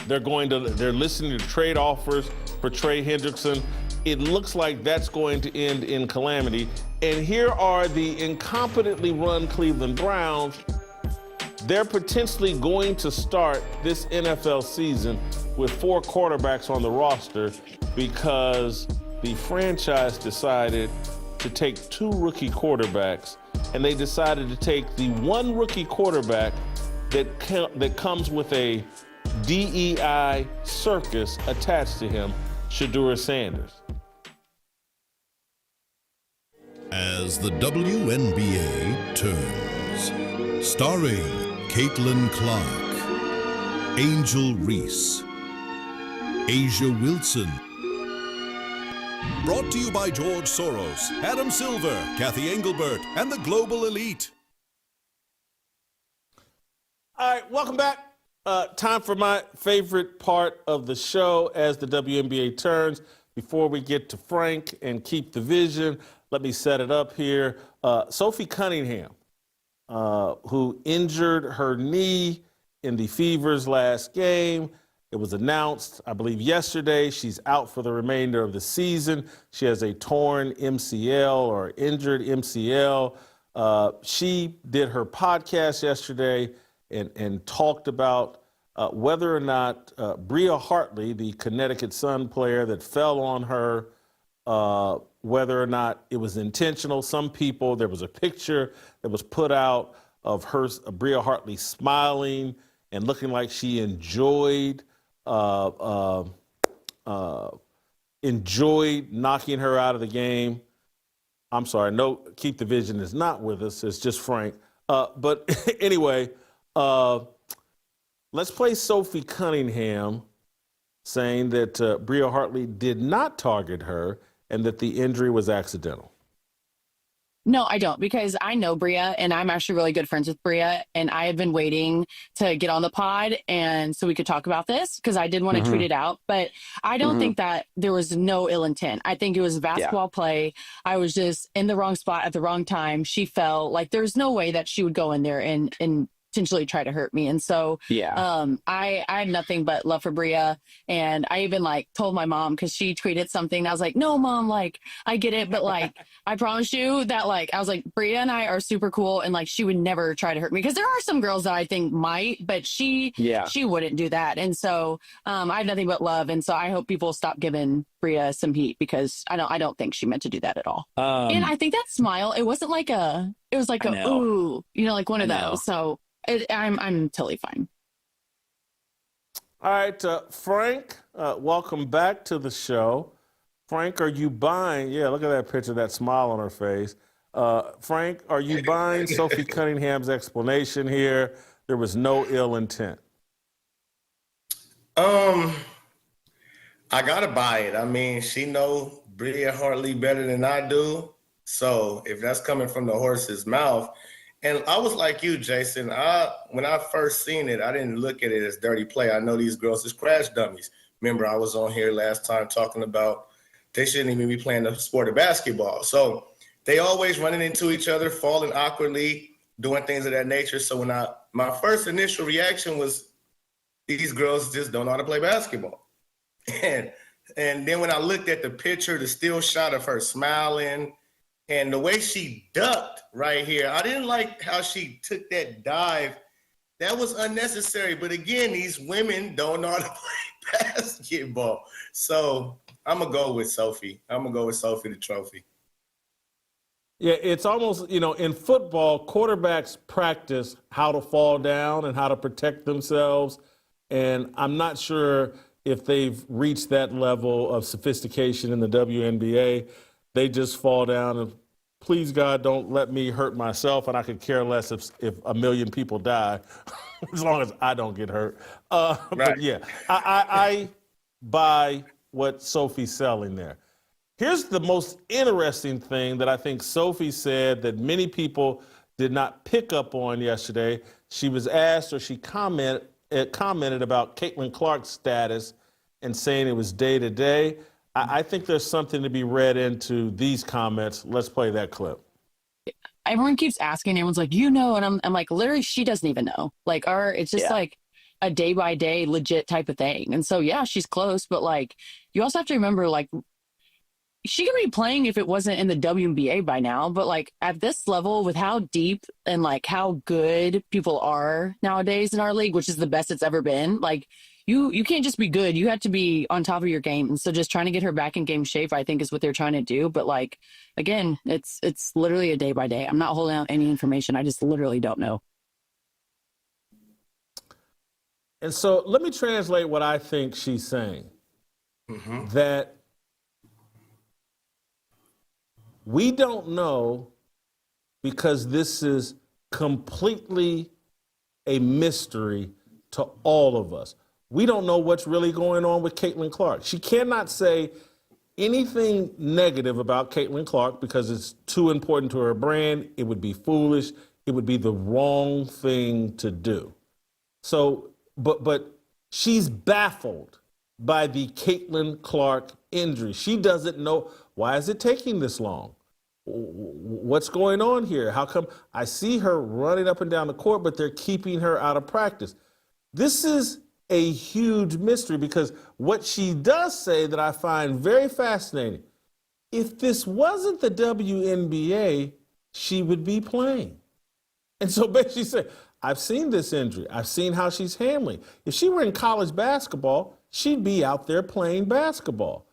they're listening to trade offers for Trey Hendrickson. It looks like that's going to end in calamity. And here are the incompetently run Cleveland Browns they're potentially going to start this NFL season with 4 quarterbacks on the roster because the franchise decided to take 2 rookie quarterbacks, and they decided to take the 1 rookie quarterback that comes with a DEI circus attached to him, Shedeur Sanders. As the WNBA Turns, starring Caitlin Clark, Angel Reese, Asia Wilson. Brought to you by George Soros, Adam Silver, Kathy Engelbert, and the Global Elite. All right, welcome back. Time for my favorite part of the show, As the WNBA Turns. Before we get to Frank and Keep the Vision, let me set it up here. Sophie Cunningham, who injured her knee in the Fever's last game. It was announced, I believe, yesterday. She's out for the remainder of the season. She has a torn MCL or injured MCL. She did her podcast yesterday and talked about whether or not Bria Hartley, the Connecticut Sun player that fell on her, whether or not it was intentional. Some people, there was a picture that was put out of her, Bria Hartley, smiling and looking like she enjoyed knocking her out of the game. I'm sorry, no, Keep the Vision is not with us. It's just Frank. But anyway, let's play Sophie Cunningham saying that Bria Hartley did not target her and that the injury was accidental. No, I don't, because I know Bria and I'm actually really good friends with Bria, and I had been waiting to get on the pod and so we could talk about this because I did want to tweet it out, but I don't think that there was no ill intent. I think it was basketball play. I was just in the wrong spot at the wrong time. She fell. Like, there's no way that she would go in there and potentially try to hurt me. And so I had nothing but love for Bria. And I even told my mom, because she tweeted something. I was like, no, Mom, I get it. But I promise you that I was like, Bria and I are super cool. And she would never try to hurt me, because there are some girls that I think might, but she wouldn't do that. And so I have nothing but love. And so I hope people stop giving Bria some heat, because I don't think she meant to do that at all. And I think that smile, it wasn't it was ooh, one of those. So I'm totally fine. All right, Frank, welcome back to the show. Frank, are you buying? Yeah, look at that picture, that smile on her face. Frank, are you buying Sophie Cunningham's explanation here? There was no ill intent. I gotta buy it. I mean, she know Bria Hartley better than I do. So if that's coming from the horse's mouth. And I was like you, Jason. When I first seen it, I didn't look at it as dirty play. I know these girls is crash dummies. Remember, I was on here last time talking about they shouldn't even be playing the sport of basketball. So they always running into each other, falling awkwardly, doing things of that nature. So when my first initial reaction was, these girls just don't know how to play basketball. And then when I looked at the picture, the still shot of her smiling, and the way she ducked right here, I didn't like how she took that dive. That was unnecessary. But again, these women don't know how to play basketball. So I'm going to go with Sophie. I'm going to go with Sophie the trophy. Yeah, it's almost, in football, quarterbacks practice how to fall down and how to protect themselves. And I'm not sure if they've reached that level of sophistication in the WNBA. They just fall down and, please God, don't let me hurt myself, and I could care less if a million people die, as long as I don't get hurt. Right. But yeah, I buy what Sophie's selling there. Here's the most interesting thing that I think Sophie said that many people did not pick up on yesterday. She was asked, or she commented about Caitlin Clark's status and saying it was day-to-day. I think there's something to be read into these comments. Let's play that clip. Everyone keeps asking, everyone's like, and I'm like, literally, she doesn't even know. It's just a day-by-day legit type of thing. And so, yeah, she's close, but you also have to remember, she could be playing if it wasn't in the WNBA by now, but like at this level with how deep and like how good people are nowadays in our league, which is the best it's ever been, like you can't just be good. You have to be on top of your game. And so just trying to get her back in game shape, I think is what they're trying to do. But like, again, it's literally a day by day. I'm not holding out any information. I just literally don't know. And so let me translate what I think she's saying. That we don't know because this is completely a mystery to all of us. We don't know what's really going on with Caitlin Clark. She cannot say anything negative about Caitlin Clark because it's too important to her brand. It would be foolish. It would be the wrong thing to do. So, but she's baffled by the Caitlin Clark injury. She doesn't know, why is it taking this long? What's going on here? How come I see her running up and down the court, but they're keeping her out of practice? This is a huge mystery because what she does say that I find very fascinating, if this wasn't the WNBA, she would be playing. And so basically she said, I've seen this injury. I've seen how she's handling. If she were in college basketball, she'd be out there playing basketball.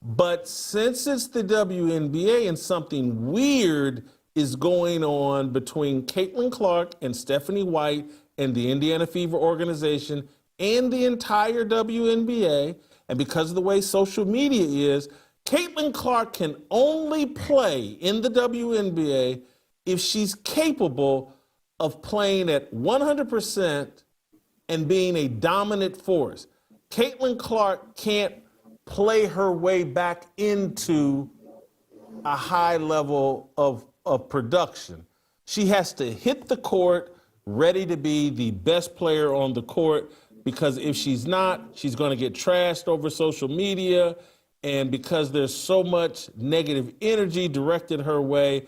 But since it's the WNBA and something weird is going on between Caitlin Clark and Stephanie White and the Indiana Fever organization and the entire WNBA, and because of the way social media is, Caitlin Clark can only play in the WNBA if she's capable of playing at 100% and being a dominant force. Caitlin Clark can't play her way back into a high level of production. She has to hit the court ready to be the best player on the court, because if she's not, she's going to get trashed over social media. And because there's so much negative energy directed her way,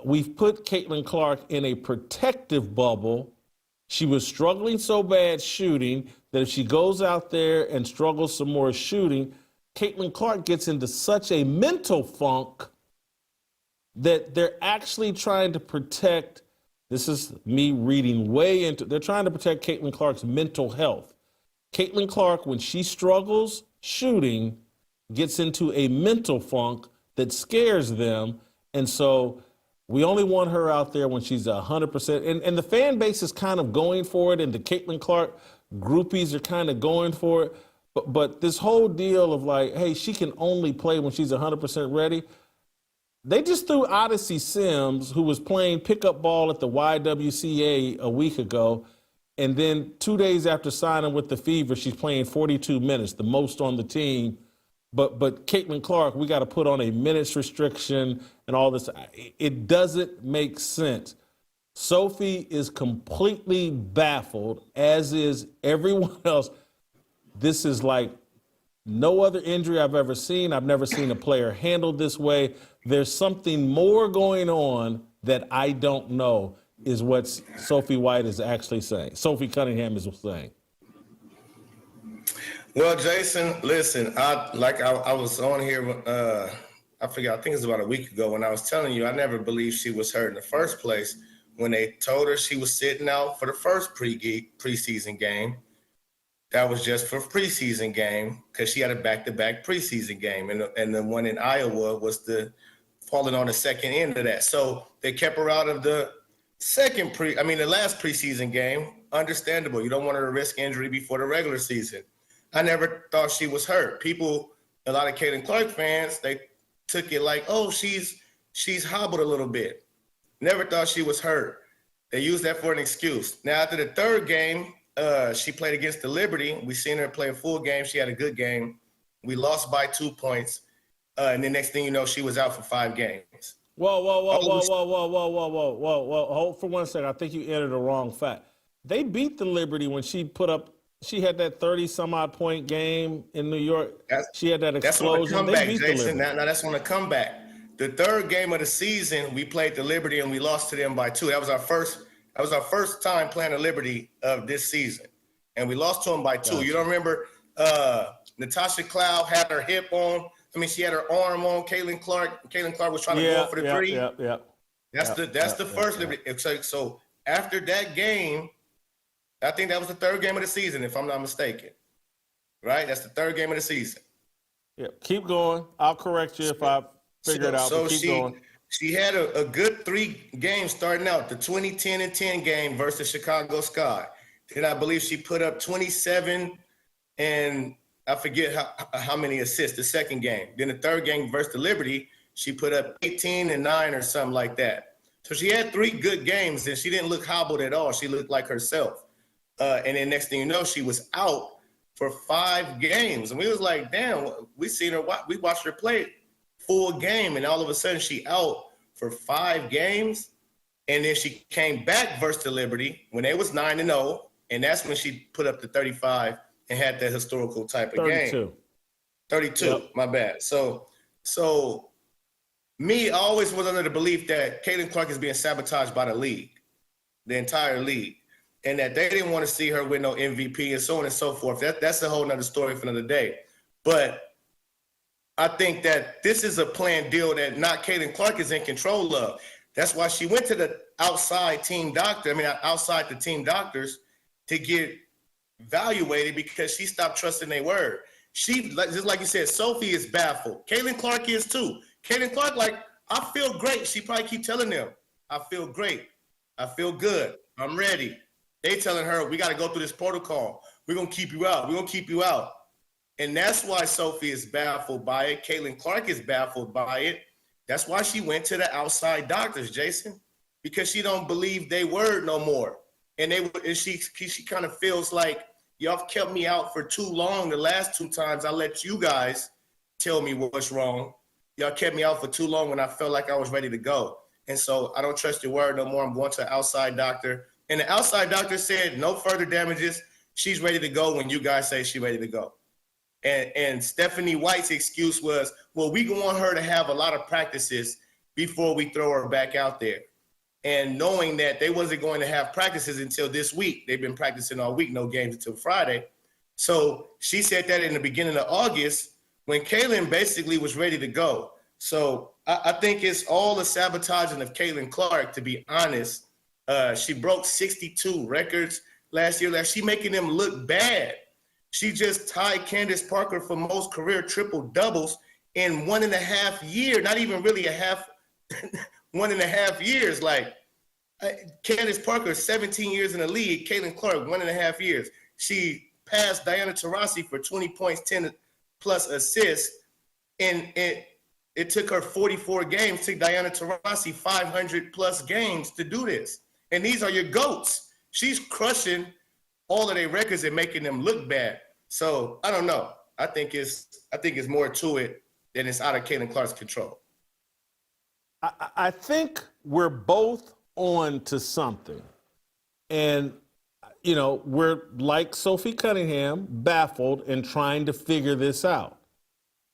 we've put Caitlin Clark in a protective bubble. She was struggling so bad shooting that if she goes out there and struggles some more shooting, Caitlin Clark gets into such a mental funk that they're actually trying to protect, this is me reading way into, they're trying to protect Caitlin Clark's mental health. Caitlin Clark, when she struggles shooting, gets into a mental funk that scares them. And so we only want her out there when she's 100%. And the fan base is kind of going for it, and the Caitlin Clark groupies are kind of going for it. But this whole deal of like, hey, she can only play when she's 100% ready. They just threw Odyssey Sims, who was playing pickup ball at the YWCA a week ago. And then 2 days after signing with the Fever, she's playing 42 minutes, the most on the team. But Caitlin Clark, we got to put on a minutes restriction and all this. It doesn't make sense. Sophie is completely baffled, as is everyone else. This is like no other injury I've ever seen. I've never seen a player handled this way. There's something more going on that I don't know, is what Sophie White is actually saying. Sophie Cunningham is saying. Well, Jason, listen, I was on here, I think it was about a week ago when I was telling you, I never believed she was hurt in the first place. When they told her she was sitting out for the first preseason game, that was just for preseason game because she had a back-to-back preseason game. And the one in Iowa was falling on the second end of that. So they kept her out of the last preseason game. Understandable. You don't want her to risk injury before the regular season. I never thought she was hurt. A lot of Caitlin Clark fans, they took it like, oh, she's hobbled a little bit. Never thought she was hurt. They used that for an excuse. Now, after the third game, she played against the Liberty. We seen her play a full game. She had a good game. We lost by 2 points. And the next thing you know, she was out for 5 games. Whoa. Hold for 1 second. I think you entered the wrong fact. They beat the Liberty when she had that 30-some-odd point game in New York. She had that explosion. That's on the comeback, Jason. Now that's on the comeback. The third game of the season, we played the Liberty and we lost to them by 2. That was our first time playing the Liberty of this season, and we lost to them by 2. Gotcha. You don't remember Natasha Cloud had her hip on I mean, she had her arm on Caitlin Clark. Caitlin Clark was trying to go for the three. That's the first Liberty. So after that game, I think that was the third game of the season, if I'm not mistaken. Right? That's the third game of the season. Yeah, keep going. I'll correct you if I figure it out. So but keep going. She had a good 3 games starting out. The 20-10-10 game versus Chicago Sky. Then I believe she put up 27 and I forget how many assists the second game. Then the third game versus the Liberty, she put up 18 and 9 or something like that. So she had 3 good games and she didn't look hobbled at all. She looked like herself. And then next thing you know, she was out for 5 games. And we was like, damn, we seen her, we watched her play full game. And all of a sudden she out for 5 games. And then she came back versus the Liberty when they was 9-0. And that's when she put up the 35 and had that historical type of 32. game. 32, yep. My bad. So me, I always was under the belief that Caitlin Clark is being sabotaged by the league, the entire league, and that they didn't want to see her win no MVP and so on and so forth. That's a whole nother story for another day. But I think that this is a planned deal that not Caitlin Clark is in control of. That's why she went to the outside the team doctors to get evaluated because she stopped trusting their word. She, just like you said, Sophie is baffled. Caitlin Clark is too. Caitlin Clark, like, I feel great. She probably keep telling them, I feel great. I feel good. I'm ready. They telling her, we got to go through this protocol. We're going to keep you out. We're going to keep you out. And that's why Sophie is baffled by it. Caitlin Clark is baffled by it. That's why she went to the outside doctors, Jason, because she don't believe they word no more. And she kind of feels like, y'all kept me out for too long. The last 2 times I let you guys tell me what's wrong. Y'all kept me out for too long when I felt like I was ready to go. And so I don't trust your word no more. I'm going to an outside doctor. And the outside doctor said no further damages. She's ready to go when you guys say she's ready to go. And Stephanie White's excuse was, well, we want her to have a lot of practices before we throw her back out there. And knowing that they wasn't going to have practices until this week. They've been practicing all week, no games until Friday. So she said that in the beginning of August when Caitlin basically was ready to go. So I think it's all the sabotaging of Caitlin Clark, to be honest. She broke 62 records last year. She making them look bad. She just tied Candace Parker for most career triple-doubles in 1.5 years, not even really 1.5 years. Like, Candace Parker, 17 years in the league. Caitlin Clark, 1.5 years. She passed Diana Taurasi for 20 points, 10 plus assists. And it took her 44 games, took Diana Taurasi 500 plus games to do this. And these are your GOATs. She's crushing all of their records and making them look bad. So I don't know. I think it's more to it than it's out of Caitlin Clark's control. I think we're both on to something. And, you know, we're like Sophie Cunningham, baffled and trying to figure this out.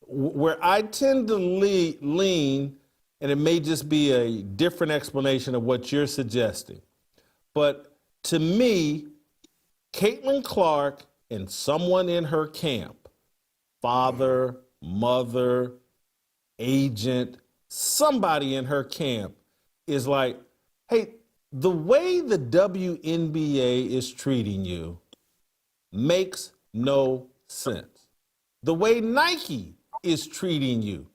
Where I tend to lean, and it may just be a different explanation of what you're suggesting, but to me, Caitlin Clark and someone in her camp, father, mother, agent, somebody in her camp is like, hey, the way the WNBA is treating you makes no sense. The way Nike is treating you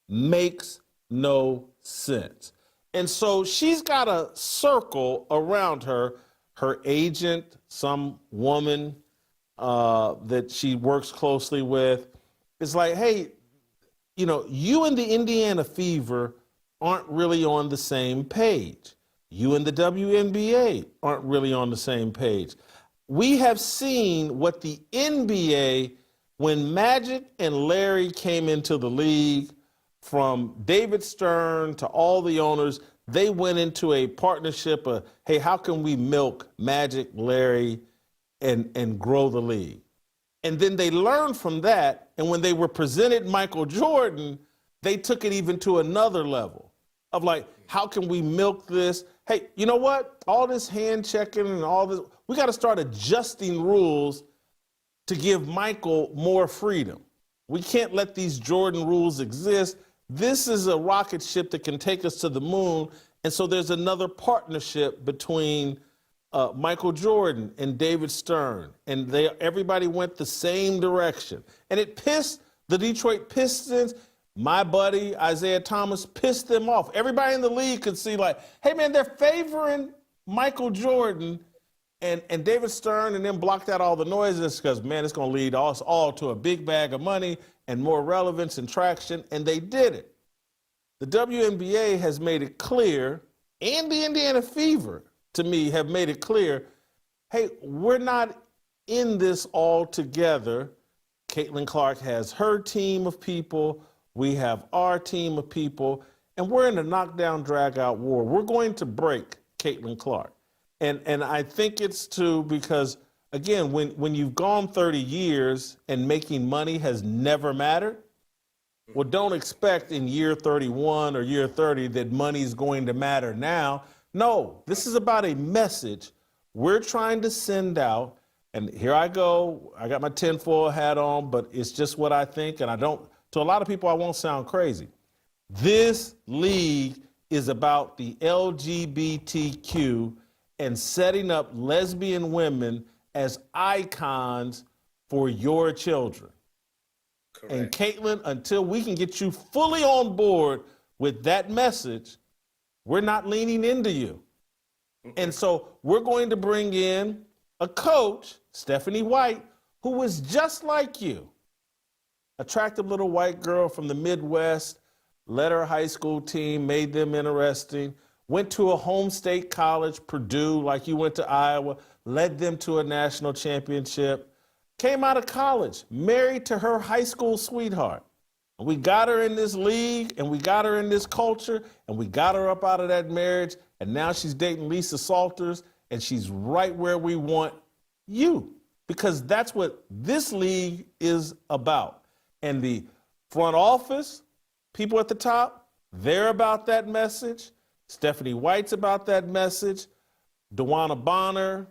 makes no sense. And so she's got a circle around her agent, some woman that she works closely with. It's like, hey, you know, you and the Indiana Fever aren't really on the same page. You and the WNBA aren't really on the same page. We have seen what the NBA, when Magic and Larry came into the league, from David Stern to all the owners, they went into a partnership of, hey, how can we milk Magic, Larry, and grow the league? And then they learned from that, and when they were presented Michael Jordan, they took it even to another level of like, how can we milk this? Hey, you know what? All this hand checking and all this, we got to start adjusting rules to give Michael more freedom. We can't let these Jordan rules exist. This is a rocket ship that can take us to the moon. And so there's another partnership between Michael Jordan and David Stern. And everybody went the same direction. And it pissed the Detroit Pistons. My buddy, Isaiah Thomas, pissed them off. Everybody in the league could see like, hey, man, they're favoring Michael Jordan. And David Stern and them blocked out all the noises because, man, it's going to lead us all to a big bag of money and more relevance and traction, and they did it. The WNBA has made it clear, and the Indiana Fever, to me, have made it clear, hey, we're not in this all together. Caitlin Clark has her team of people, we have our team of people, and we're in a knockdown, drag-out war. We're going to break Caitlin Clark. And I think it's because, again, when you've gone 30 years and making money has never mattered, well, don't expect in year 31 or year 30 that money's going to matter now. No, this is about a message we're trying to send out. And here I go. I got my tinfoil hat on, but it's just what I think. And to a lot of people, I won't sound crazy. This league is about the LGBTQ and setting up lesbian women as icons for your children. Correct. And Caitlin, until we can get you fully on board with that message, we're not leaning into you. And so we're going to bring in a coach, Stephanie White, who was just like you. Attractive little white girl from the Midwest, led her high school team, made them interesting, went to a home state college, Purdue, like you went to Iowa, led them to a national championship, came out of college, married to her high school sweetheart. And we got her in this league, and we got her in this culture, and we got her up out of that marriage, and now she's dating Lisa Salters, and she's right where we want you, because that's what this league is about. And the front office, people at the top, they're about that message. Stephanie White's about that message. DeWanna Bonner.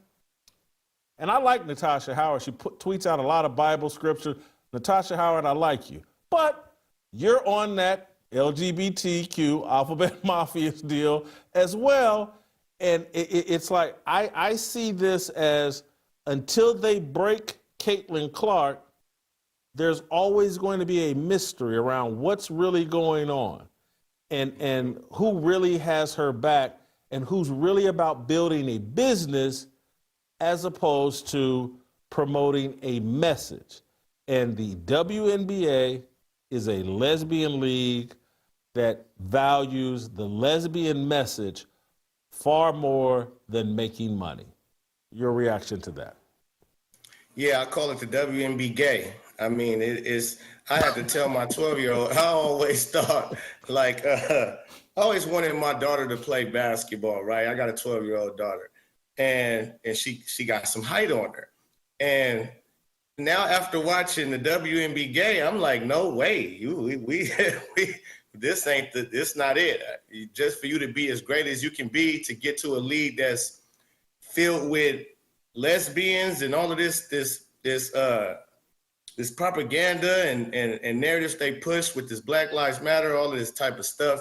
And I like Natasha Howard. She tweets out a lot of Bible scripture. Natasha Howard, I like you. But you're on that LGBTQ Alphabet Mafia deal as well. And it's like, I see this as until they break Caitlin Clark, there's always going to be a mystery around what's really going on. And who really has her back and who's really about building a business as opposed to promoting a message. And the WNBA is a lesbian league that values the lesbian message far more than making money. Your reaction to that? Yeah, I call it the WNBA gay. I mean, I had to tell my 12-year-old, I always thought, like, I always wanted my daughter to play basketball, right? I got a 12-year-old daughter, and she got some height on her. And now after watching the WNBA gay, I'm like, no way, this not it. Just for you to be as great as you can be, to get to a league that's filled with lesbians and all of this propaganda and narratives they push with this Black Lives Matter, all of this type of stuff.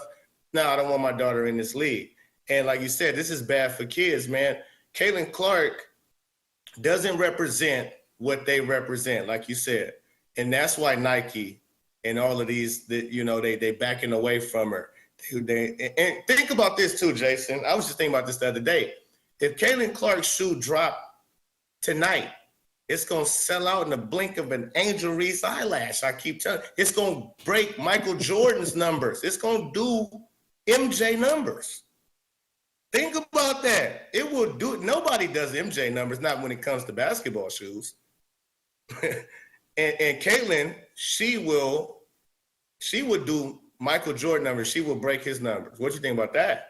No, I don't want my daughter in this league. And like you said, this is bad for kids, man. Caitlin Clark doesn't represent what they represent, like you said. And that's why Nike and all of these, they backing away from her. And think about this too, Jason. I was just thinking about this the other day. If Caitlin Clark's shoe dropped tonight, it's going to sell out in the blink of an Angel Reese eyelash. I keep telling you. It's going to break Michael Jordan's numbers. It's going to do MJ numbers. Think about that. It will do it. Nobody does MJ numbers, not when it comes to basketball shoes. and Caitlin, she would do Michael Jordan numbers. She will break his numbers. What do you think about that?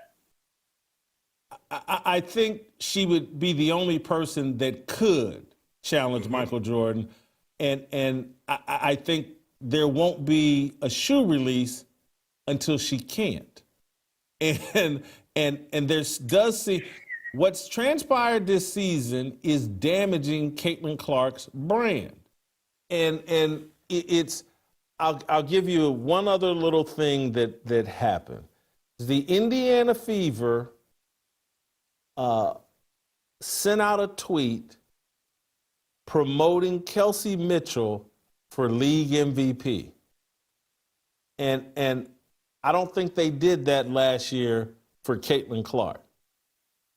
I think she would be the only person that could challenge Michael Jordan. And I think there won't be a shoe release until she can't. And there does seem, what's transpired this season is damaging Caitlin Clark's brand. And it's, I'll give you one other little thing that happened. The Indiana Fever sent out a tweet promoting Kelsey Mitchell for league MVP. And I don't think they did that last year for Caitlin Clark.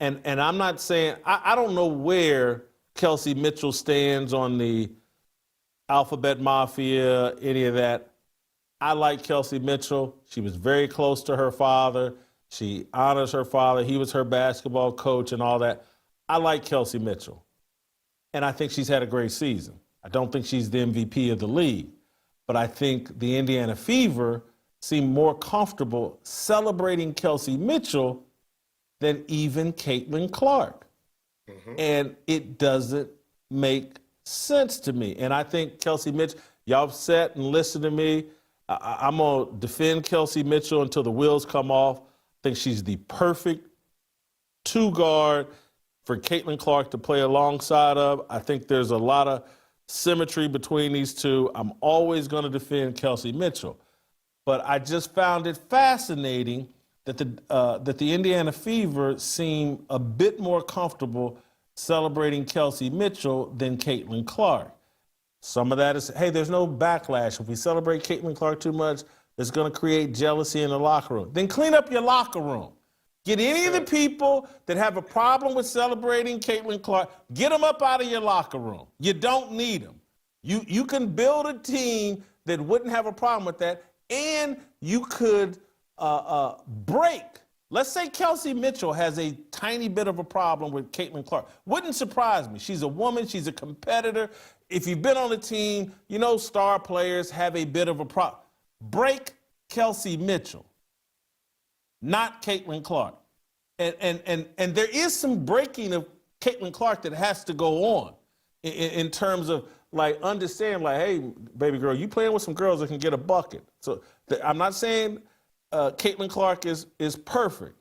And I'm not saying, I don't know where Kelsey Mitchell stands on the Alphabet Mafia, any of that. I like Kelsey Mitchell. She was very close to her father. She honors her father. He was her basketball coach and all that. I like Kelsey Mitchell. And I think she's had a great season. I don't think she's the MVP of the league. But I think the Indiana Fever seem more comfortable celebrating Kelsey Mitchell than even Caitlin Clark. And it doesn't make sense to me. And I think Kelsey Mitchell, y'all sat and listened to me. I'm going to defend Kelsey Mitchell until the wheels come off. I think she's the perfect two-guard for Caitlin Clark to play alongside of. I think there's a lot of symmetry between these two. I'm always going to defend Kelsey Mitchell. But I just found it fascinating that the Indiana Fever seem a bit more comfortable celebrating Kelsey Mitchell than Caitlin Clark. Some of that is, hey, there's no backlash. If we celebrate Caitlin Clark too much, it's going to create jealousy in the locker room. Then clean up your locker room. Get any of the people that have a problem with celebrating Caitlin Clark, get them up out of your locker room. You don't need them. You can build a team that wouldn't have a problem with that, and you could break. Let's say Kelsey Mitchell has a tiny bit of a problem with Caitlin Clark. Wouldn't surprise me. She's a woman. She's a competitor. If you've been on the team, you know star players have a bit of a problem. Break Kelsey Mitchell, not Caitlin Clark. And there is some breaking of Caitlin Clark that has to go on in terms of, like, understand, like, hey, baby girl, you playing with some girls that can get a bucket. So I'm not saying Caitlin Clark is perfect,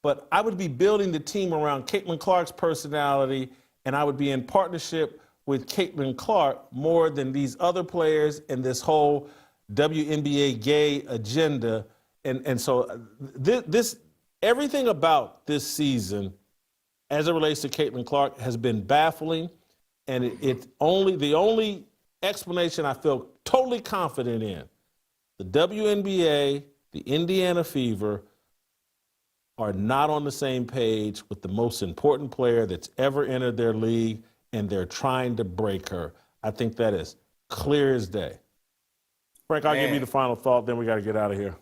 but I would be building the team around Caitlin Clark's personality, and I would be in partnership with Caitlin Clark more than these other players and this whole WNBA gay agenda. And so this everything about this season as it relates to Caitlin Clark has been baffling. And the only explanation I feel totally confident in, the WNBA, the Indiana Fever are not on the same page with the most important player that's ever entered their league, and they're trying to break her. I think that is clear as day. Frank, I'll give you the final thought, then we got to get out of here.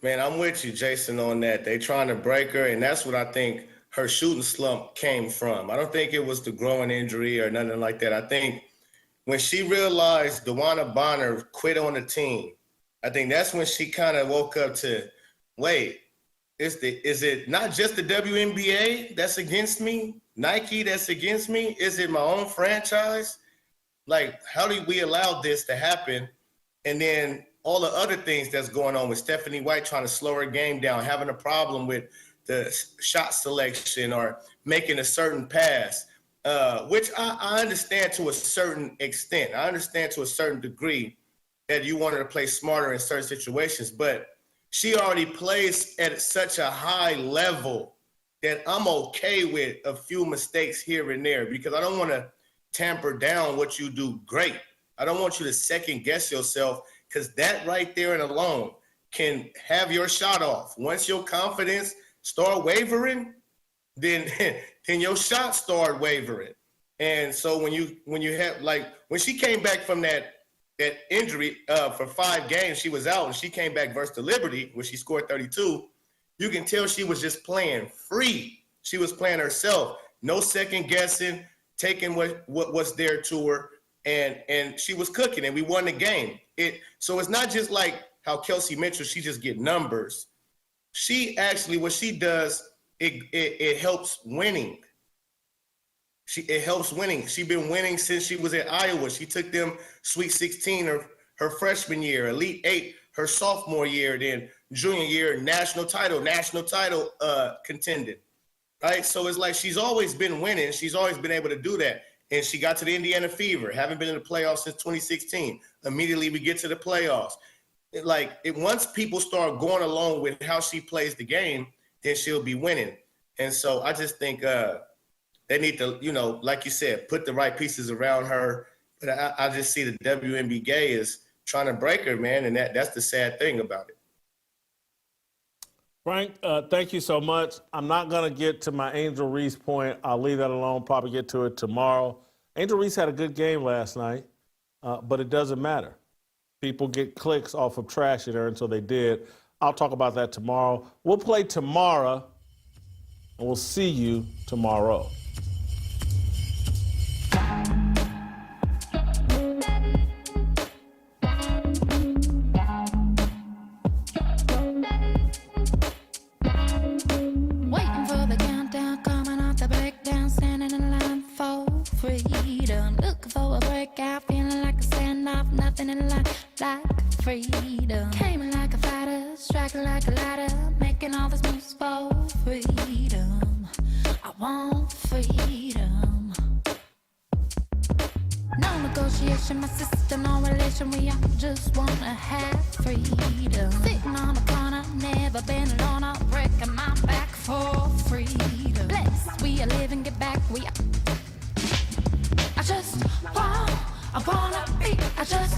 Man, I'm with you, Jason, on that. They trying to break her, and that's what I think her shooting slump came from. I don't think it was the growing injury or nothing like that. I think when she realized DeWanna Bonner quit on the team, I think that's when she kind of woke up to, wait, is it not just the WNBA that's against me? Nike that's against me? Is it my own franchise? Like, how do we allow this to happen? And then all the other things that's going on with Stephanie White trying to slow her game down, having a problem with the shot selection or making a certain pass, which I understand to a certain extent. I understand to a certain degree that you want her to play smarter in certain situations, but she already plays at such a high level that I'm okay with a few mistakes here and there, because I don't want to tamper down what you do great. I don't want you to second guess yourself, because that right there and alone can have your shot off. Once your confidence start wavering, then your shots start wavering. And so when you have, like, when she came back from that injury for 5 games, she was out, and she came back versus the Liberty, where she scored 32. You can tell she was just playing free. She was playing herself, no second guessing, taking what was there to her, and she was cooking, and we won the game. So it's not just like how Kelsey Mitchell, she just get numbers. She actually, what she does, it helps winning. It helps winning. She's been winning since she was at Iowa. She took them Sweet 16 her freshman year, Elite 8 her sophomore year, then junior year, national title contended. Right? So it's like she's always been winning. She's always been able to do that. And she got to the Indiana Fever, haven't been in the playoffs since 2016. Immediately we get to the playoffs. Once people start going along with how she plays the game, then she'll be winning. And so I just think they need to, like you said, put the right pieces around her. But I just see the WNBA is trying to break her, man, and that's the sad thing about it. Frank, thank you so much. I'm not going to get to my Angel Reese point. I'll leave that alone, probably get to it tomorrow. Angel Reese had a good game last night, but it doesn't matter. People get clicks off of trashing her, and so they did. I'll talk about that tomorrow. We'll play tomorrow, and we'll see you tomorrow. Nothing in life like freedom. Came like a fighter, striking like a ladder, making all these moves for freedom. I want freedom. No negotiation, my sister, no relation. We all just wanna have freedom. Sitting on a corner, never been alone. I'm breaking my back for freedom. Blessed, we are living, get back. I just wanna be. I just